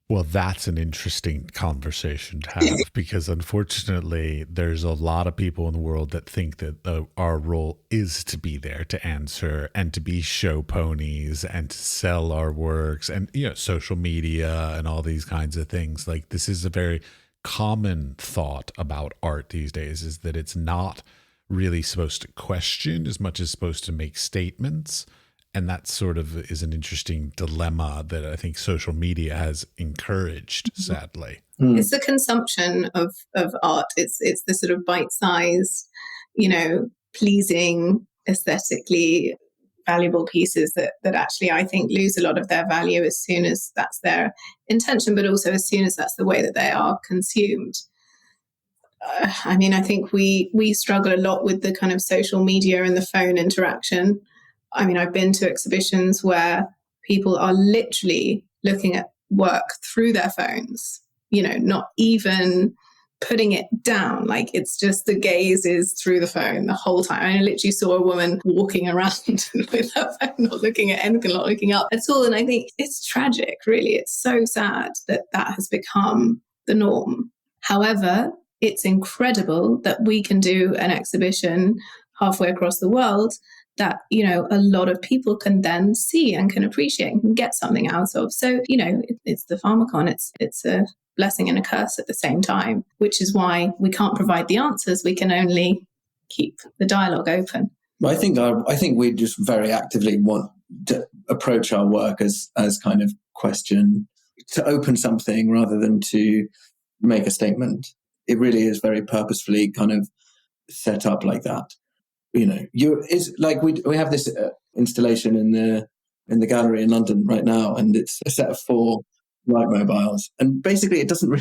Well, that's an interesting conversation to have, because unfortunately there's a lot of people in the world that think that our role is to be there to answer and to be show ponies and to sell our works and social media and all these kinds of things. Like, this is a very common thought about art these days, is that it's not really supposed to question as much as supposed to make statements. And that sort of is an interesting dilemma that I think social media has encouraged, sadly. It's the consumption of art. It's the sort of bite-sized, pleasing, aesthetically valuable pieces that actually I think lose a lot of their value as soon as that's their intention, but also as soon as that's the way that they are consumed. I think we struggle a lot with the kind of social media and the phone interaction. I've been to exhibitions where people are literally looking at work through their phones, not even putting it down. Like, it's just the gaze is through the phone the whole time. I literally saw a woman walking around with her phone, not looking at anything, not looking up at all. And I think it's tragic, really. It's so sad that has become the norm. However, it's incredible that we can do an exhibition halfway across the world that, a lot of people can then see and can appreciate and can get something out of. So, it's the pharmacon. It's a blessing and a curse at the same time, which is why we can't provide the answers. We can only keep the dialogue open. I think we just very actively want to approach our work as kind of question, to open something rather than to make a statement. It really is very purposefully kind of set up like that. It's like we have this installation in the gallery in London right now, and it's a set of 4 light mobiles, and basically it doesn't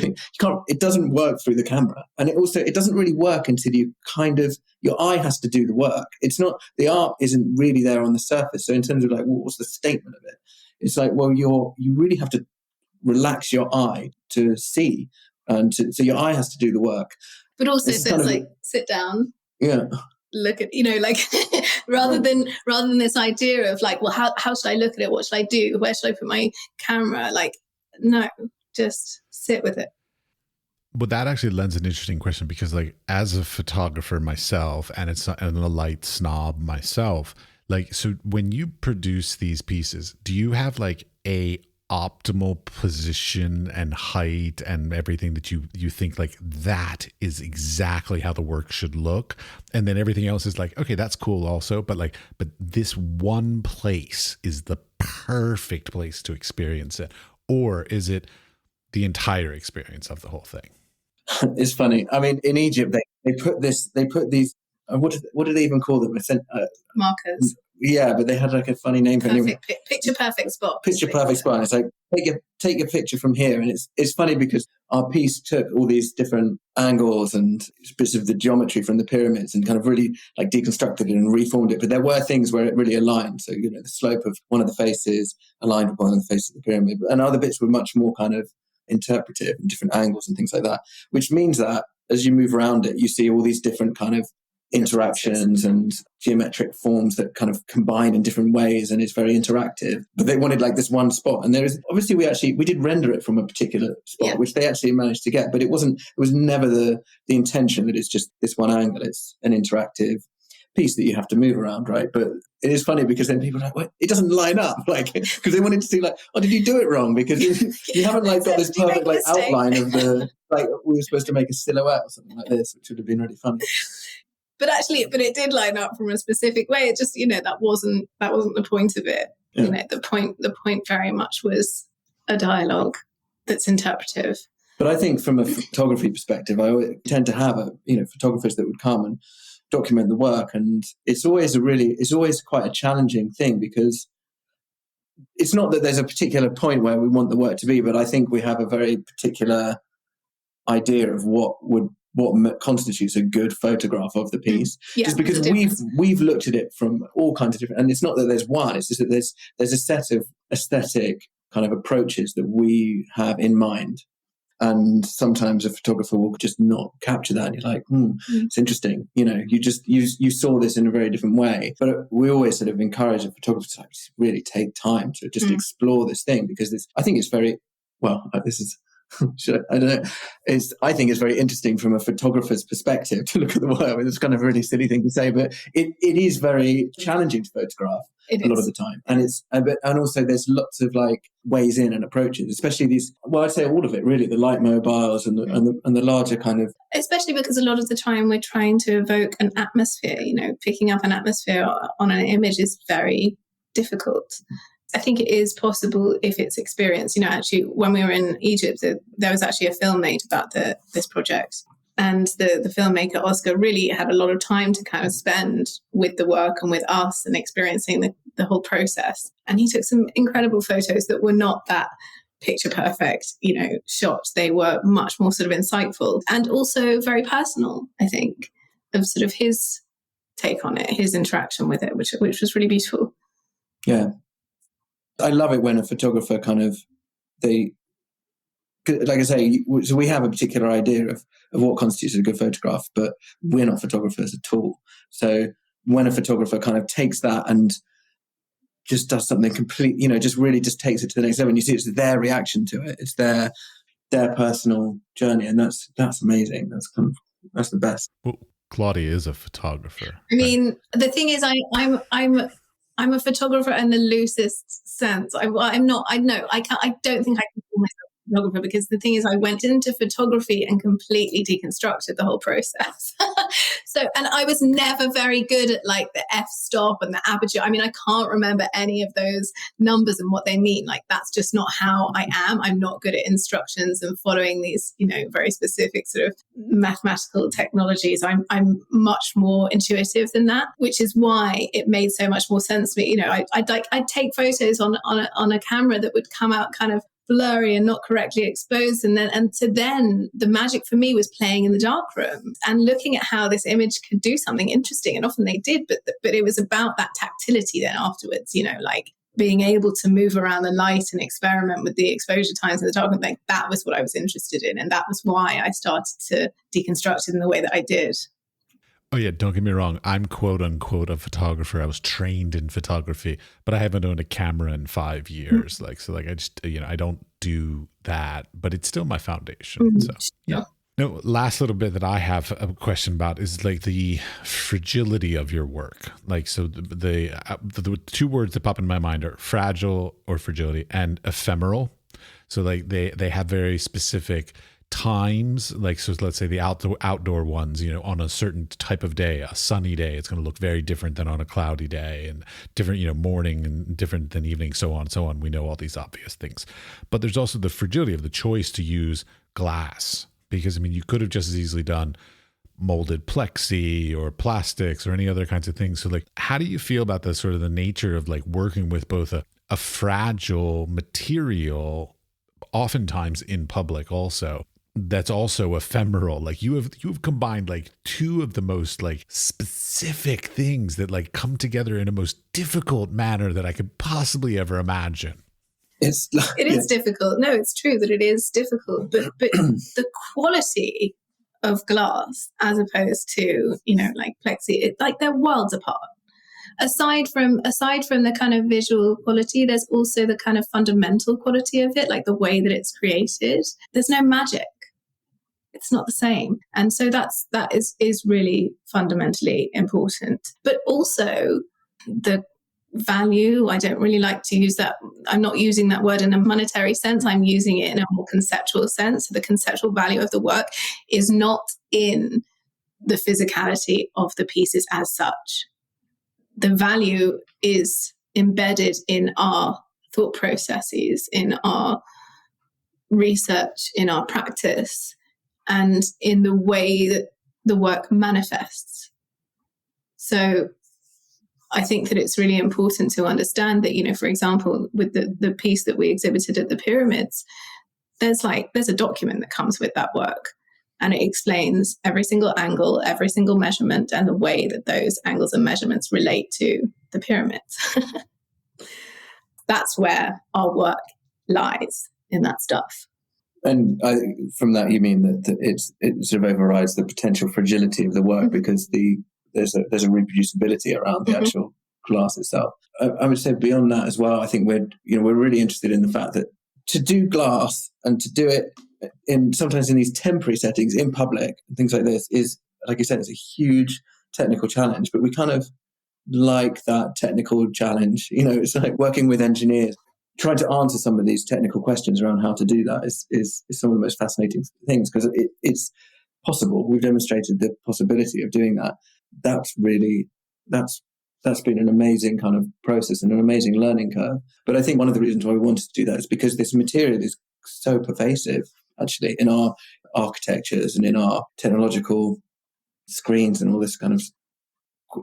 work through the camera, and it doesn't really work until you your eye has to do the work. It's not, the art isn't really there on the surface. So in terms of like, what's the statement of it? It's like, well, you really have to relax your eye to see, and so your eye has to do the work. But also, so it's like, sit down. Yeah. Look at, rather than this idea of like, well, how should I look at it? What should I do? Where should I put my camera? Like, no, just sit with it. But that actually lends an interesting question, because like, as a photographer myself, and a light snob myself, like, so when you produce these pieces, do you have like a optimal position and height and everything that you think like that is exactly how the work should look, and then everything else is like, okay, that's cool also, but this one place is the perfect place to experience it? Or is it the entire experience of the whole thing? It's funny. In Egypt they put these what do they even call them? Markers. Yeah, but they had like a funny name for it. Picture perfect spot. Picture perfect spot. And it's like, take a picture from here. And it's funny because our piece took all these different angles and bits of the geometry from the pyramids and kind of really like deconstructed it and reformed it. But there were things where it really aligned. So, the slope of one of the faces aligned with one of the faces of the pyramid. And other bits were much more kind of interpretive and different angles and things like that, which means that as you move around it, you see all these different kind of interactions and geometric forms that kind of combine in different ways, and it's very interactive. But they wanted like this one spot, and there is obviously we did render it from a particular spot, which they actually managed to get, but it was never the intention that it's just this one angle. It's an interactive piece that you have to move around, right? But it is funny because then people are like, well, it doesn't line up, like, because they wanted to see like, oh, did you do it wrong? Because you haven't like got this perfect like outline of the, like, we were supposed to make a silhouette or something like this, which would have been really funny. But it did line up from a specific way. It just, that wasn't the point of it. Yeah. The point very much was a dialogue that's interpretive. But I think from a photography perspective, I tend to have photographers that would come and document the work, and it's always quite a challenging thing, because it's not that there's a particular point where we want the work to be, but I think we have a very particular idea of what constitutes a good photograph of the piece. Yeah, just because we've looked at it from all kinds of different, and it's not that there's one, it's just that there's a set of aesthetic kind of approaches that we have in mind. And sometimes a photographer will just not capture that, and you're like, it's interesting. You saw this in a very different way. But we always sort of encourage a photographer to really take time to just explore this thing, because I think it's very, well, this is, I don't know. I think it's very interesting from a photographer's perspective to look at the work. It's kind of a really silly thing to say, but it is very challenging to photograph. It a lot is. of the time. And it's and also there's lots of like ways in and approaches, especially these, well, I'd say all of it really, the light mobiles and the larger kind of. Especially because a lot of the time we're trying to evoke an atmosphere, picking up an atmosphere on an image is very difficult. I think it is possible if it's experienced. Actually, when we were in Egypt, there was actually a film made about this project. And the filmmaker, Oscar, really had a lot of time to kind of spend with the work and with us and experiencing the whole process. And he took some incredible photos that were not that picture perfect, shots. They were much more sort of insightful and also very personal, I think, of sort of his take on it, his interaction with it, which was really beautiful. Yeah. I love it when a photographer kind of, like I say, so we have a particular idea of what constitutes a good photograph, but we're not photographers at all. So when a photographer kind of takes that and just does something complete, just really just takes it to the next level, and you see it's their reaction to it, it's their personal journey, and that's amazing. That's the best. Well, Claudia is a photographer. I mean, the thing is, I'm a photographer in the loosest sense. I'm not. I know. I don't think I can call myself a photographer, because the thing is, I went into photography and completely deconstructed the whole process. And I was never very good at like the f-stop and the aperture. I mean, I can't remember any of those numbers and what they mean. Like, that's just not how I am. I'm not good at instructions and following these, very specific sort of mathematical technologies. I'm much more intuitive than that, which is why it made so much more sense to me. I'd take photos on a camera that would come out kind of blurry and not correctly exposed, and then the magic for me was playing in the darkroom and looking at how this image could do something interesting, and often they did, but it was about that tactility then afterwards, like being able to move around the light and experiment with the exposure times in the darkroom. Like, that was what I was interested in, and that was why I started to deconstruct it in the way that I did. Oh yeah, don't get me wrong. I'm quote unquote a photographer. I was trained in photography, but I haven't owned a camera in 5 years. I just, I don't do that, but it's still my foundation. So yeah. No, last little bit that I have a question about is like the fragility of your work. Like, so the two words that pop in my mind are fragile or fragility and ephemeral. So like they have very specific times, like, so let's say the outdoor ones, on a certain type of day, a sunny day, it's going to look very different than on a cloudy day, and different, morning and different than evening, so on. We know all these obvious things, but there's also the fragility of the choice to use glass, because you could have just as easily done molded plexi or plastics or any other kinds of things. So like, how do you feel about the sort of the nature of like working with both a fragile material, oftentimes in public also, that's also ephemeral? Like, you've combined like two of the most like specific things that like come together in a most difficult manner that I could possibly ever imagine. It is difficult. No, it's true that it is difficult, but the quality of glass as opposed to, like plexi, like they're worlds apart. Aside from the kind of visual quality, there's also the kind of fundamental quality of it, like the way that it's created. There's no magic. It's not the same. And so that is really fundamentally important. But also the value, I don't really like to use that. I'm not using that word in a monetary sense. I'm using it in a more conceptual sense. So the conceptual value of the work is not in the physicality of the pieces as such. The value is embedded in our thought processes, in our research, in our practice, and in the way that the work manifests. So I think that it's really important to understand that, for example, with the piece that we exhibited at the pyramids, there's a document that comes with that work. And it explains every single angle, every single measurement, and the way that those angles and measurements relate to the pyramids. That's where our work lies, in that stuff. And from that, you mean that it sort of overrides the potential fragility of the work, because there's a reproducibility around the actual glass itself. I would say beyond that as well, I think we're really interested in the fact that to do glass and to do it sometimes in these temporary settings in public and things like this is, like I said, it's a huge technical challenge, but like that technical challenge. You know, it's like working with engineers, trying to answer some of these technical questions around how to do that is some of the most fascinating things, because it's possible. We've demonstrated the possibility of doing that. That's been an amazing kind of process and an amazing learning curve. But I think one of the reasons why we wanted to do that is because this material is so pervasive, actually, in our architectures and in our technological screens and all this kind of.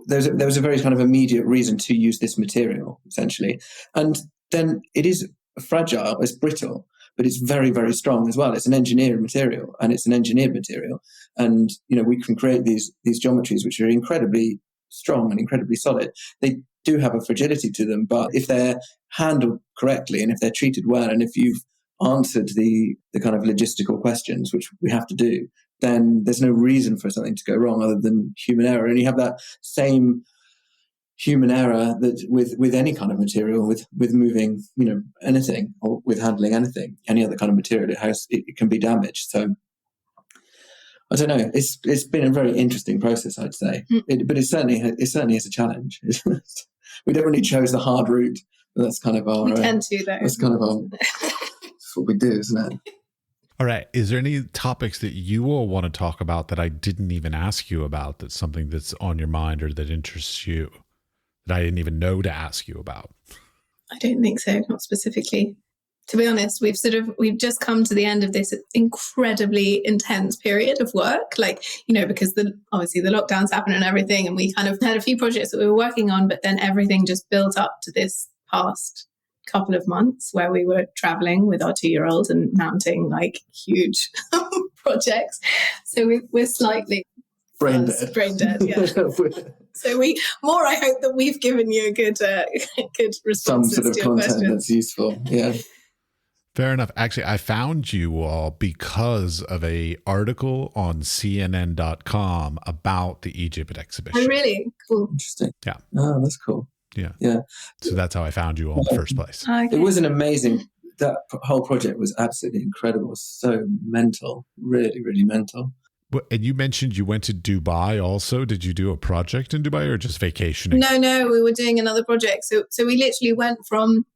There was a very kind of immediate reason to use this material, essentially. And then it is fragile, it's brittle, but it's very, very strong as well. It's an engineered material, and it's an engineered material. And, you know, we can create these geometries which are incredibly strong and incredibly solid. They do have a fragility to them, but if they're handled correctly and if they're treated well, and if you've answered the kind of logistical questions, which we have to do, then there's no reason for something to go wrong other than human error. And you have that same human error that with any kind of material, with moving, you know, anything, or with handling anything, any other kind of material, it can be damaged. So I don't know. It's been a very interesting process, I'd say, but it certainly is a challenge. We definitely chose the hard route. But that's kind of our. We tend to, though. That's kind of our. That's what we do, isn't it? All right. Is there any topics that you all want to talk about that I didn't even ask you about? That's something that's on your mind or that interests you that I didn't even know to ask you about? I don't think so. Not specifically. To be honest, we've just come to the end of this incredibly intense period of work. Like, you know, because obviously the lockdowns happened and everything, and we kind of had a few projects that we were working on, but then everything just built up to this past couple of months where we were traveling with our 2-year-old and mounting like huge projects. So we're slightly brain dead. Yeah. So I hope that we've given you a good response. Some sort of to content questions. that's useful. Yeah. Fair enough. Actually, I found you all because of a article on CNN.com about the Egypt exhibition. Oh, really? Cool. Interesting. Yeah. Oh, that's cool. Yeah. Yeah. So that's how I found you all in the first place. Okay. It was that whole project was absolutely incredible. So mental, really, really mental. And you mentioned you went to Dubai also. Did you do a project in Dubai or just vacationing? No, we were doing another project. So we literally went from,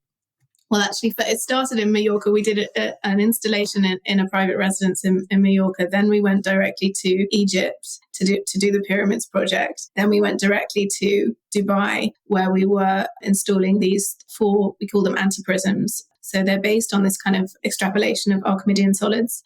well, actually, it started in Mallorca. We did an installation in a private residence in Mallorca. Then we went directly to Egypt to do the pyramids project. Then we went directly to Dubai, where we were installing these 4, we call them anti-prisms. So they're based on this kind of extrapolation of Archimedean solids.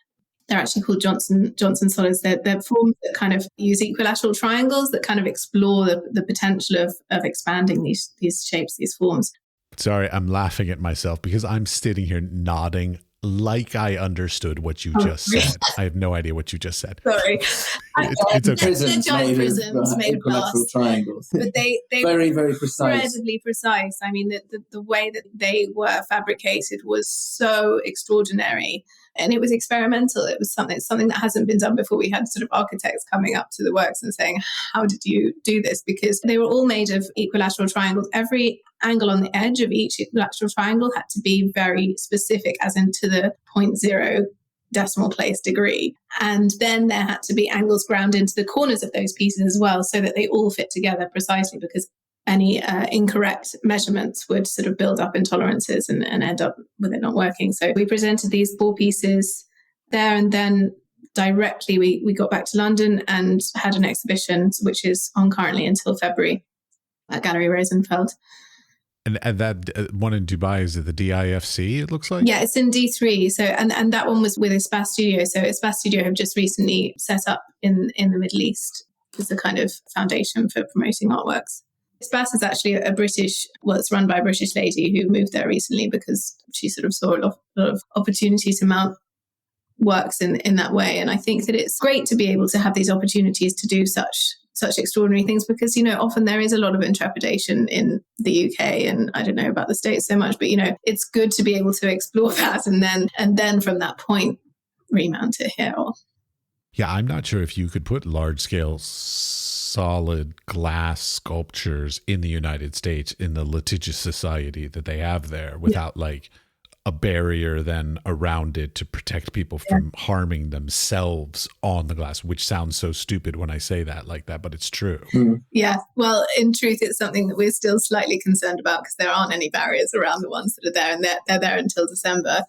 They're actually called Johnson solids. They're forms that kind of use equilateral triangles that kind of explore the potential of expanding these shapes, these forms. Sorry, I'm laughing at myself because I'm sitting here nodding like I understood what you just said. I have no idea what you just said. Sorry. It's okay. They're giant prisms made of glass. Triangles. But they very, very precise. Incredibly precise. I mean, the way that they were fabricated was so extraordinary. And it was experimental. It was something that hasn't been done before. We had sort of architects coming up to the works and saying, how did you do this? Because they were all made of equilateral triangles. Every angle on the edge of each equilateral triangle had to be very specific, as into the 0.0 decimal place degree. And then there had to be angles ground into the corners of those pieces as well, so that they all fit together precisely, because any incorrect measurements would sort of build up intolerances and end up with it not working. So we presented these 4 pieces there, and then directly we got back to London and had an exhibition, which is on currently until February at Gallery Rosenfeld. And that one in Dubai, is it the DIFC, it looks like? Yeah, it's in D3. So and that one was with Espace Studio. So Espace Studio have just recently set up in the Middle East as a kind of foundation for promoting artworks. Espace is actually it's run by a British lady who moved there recently because she sort of saw a lot of opportunity to mount works in that way. And I think that it's great to be able to have these opportunities to do such extraordinary things, because, you know, often there is a lot of intrepidation in the UK, and I don't know about the States so much, but, you know, it's good to be able to explore that and then from that point remount it here. Yeah, I'm not sure if you could put large scale solid glass sculptures in the United States in the litigious society that they have there without like a barrier then around it to protect people from harming themselves on the glass, which sounds so stupid when I say that like that, but it's true. Yeah. Well, in truth, it's something that we're still slightly concerned about because there aren't any barriers around the ones that are there, and they're there until December.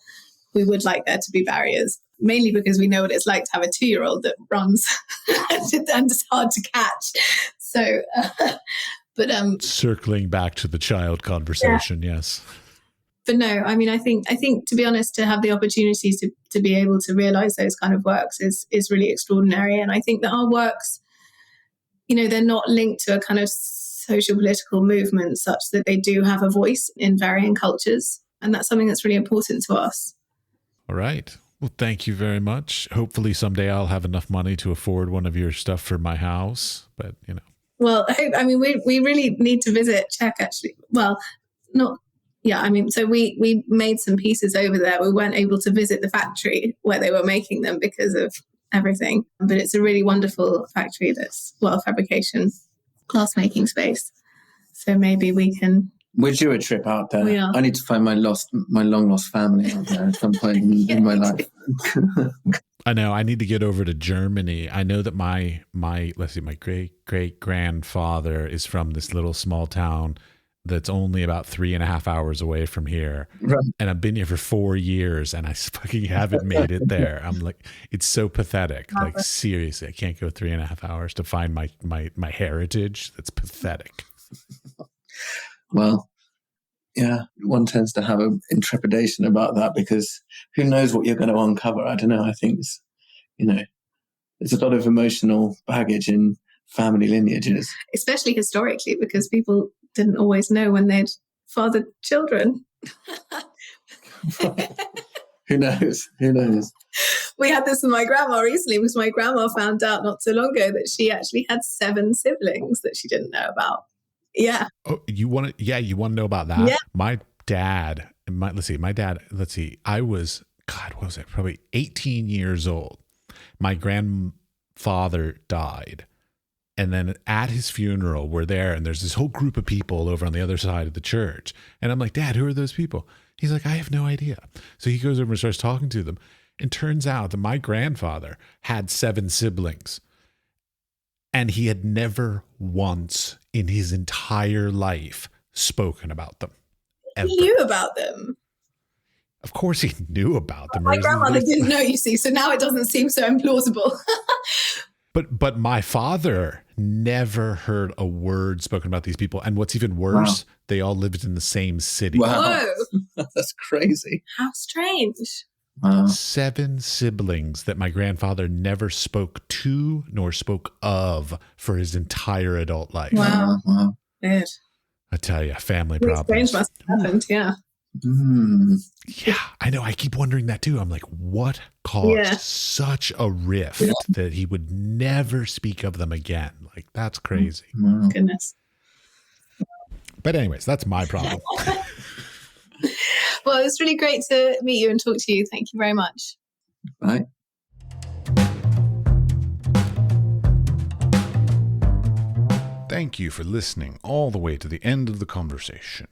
We would like there to be barriers, mainly because we know what it's like to have a 2-year-old that runs and it's hard to catch. So, but circling back to the child conversation, yes. But no, I mean, I think to be honest, to have the opportunity to be able to realize those kind of works is really extraordinary. And I think that our works, they're not linked to a kind of social political movement such that they do have a voice in varying cultures. And that's something that's really important to us. All right. Well, thank you very much. Hopefully someday I'll have enough money to afford one of your stuff for my house, but Well, we really need to visit Czech actually. Well, not. Yeah, so we made some pieces over there. We weren't able to visit the factory where they were making them because of everything. But it's a really wonderful factory that's fabrication, glass making space. So maybe we can... We're due a trip out there. We are. I need to find my long lost family out there at some point in my life. I know. I need to get over to Germany. I know that my great grandfather is from this little small town that's only about 3.5 hours away from here. Right. And I've been here for 4 years and I fucking haven't made it there. I'm like, it's so pathetic. Like seriously, I can't go 3.5 hours to find my heritage. That's pathetic. Well, yeah, one tends to have an intrepidation about that because who knows what you're going to uncover. I don't know. I think it's, there's a lot of emotional baggage in family lineages. Especially historically, because people didn't always know when they'd fathered children. Who knows? We had this with my grandma recently because my grandma found out not so long ago that she actually had 7 siblings that she didn't know about. Yeah. Oh, you want to know about that? Yeah. My dad, I was, what was it? Probably 18 years old. My grandfather died. And then at his funeral, we're there and there's this whole group of people over on the other side of the church. And I'm like, Dad, who are those people? He's like, I have no idea. So he goes over and starts talking to them. And turns out that my grandfather had 7 siblings. And he had never once in his entire life spoken about them. Ever. He knew about them. Of course he knew about them. My grandmother didn't know, you see. So now it doesn't seem so implausible. But my father never heard a word spoken about these people. And what's even worse, they all lived in the same city. Wow. That's crazy. How strange. Wow. 7 siblings that my grandfather never spoke to nor spoke of for his entire adult life. Wow. Weird. I tell you, family Strange problems. must have happened, yeah. Yeah, I know. I keep wondering that too. I'm like, what caused such a rift that he would never speak of them again? Like, that's crazy. Wow. Goodness. But anyways, that's my problem. Well, it was really great to meet you and talk to you. Thank you very much. Bye. Thank you for listening all the way to the end of the conversation.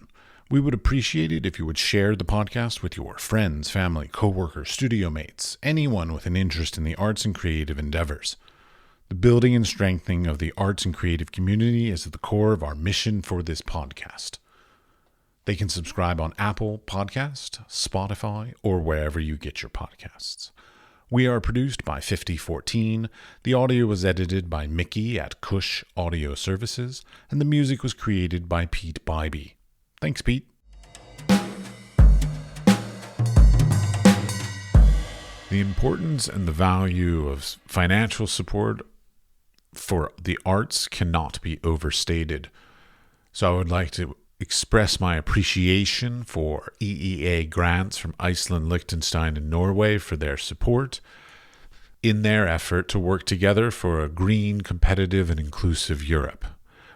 We would appreciate it if you would share the podcast with your friends, family, coworkers, studio mates, anyone with an interest in the arts and creative endeavors. The building and strengthening of the arts and creative community is at the core of our mission for this podcast. They can subscribe on Apple Podcast, Spotify, or wherever you get your podcasts. We are produced by 5014. The audio was edited by Mickey at CushAudio Services, and the music was created by Pete Bybee. Thanks, Pete. The importance and the value of financial support for the arts cannot be overstated. So I would like to express my appreciation for EEA grants from Iceland, Liechtenstein, and Norway for their support in their effort to work together for a green, competitive, and inclusive Europe.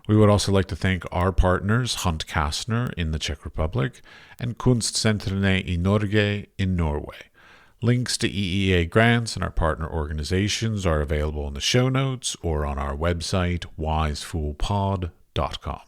We would also like to thank our partners, Hunt Kastner in the Czech Republic and Kunstsentrene i Norge in Norway. Links to EEA grants and our partner organizations are available in the show notes or on our website, wisefoolpod.com.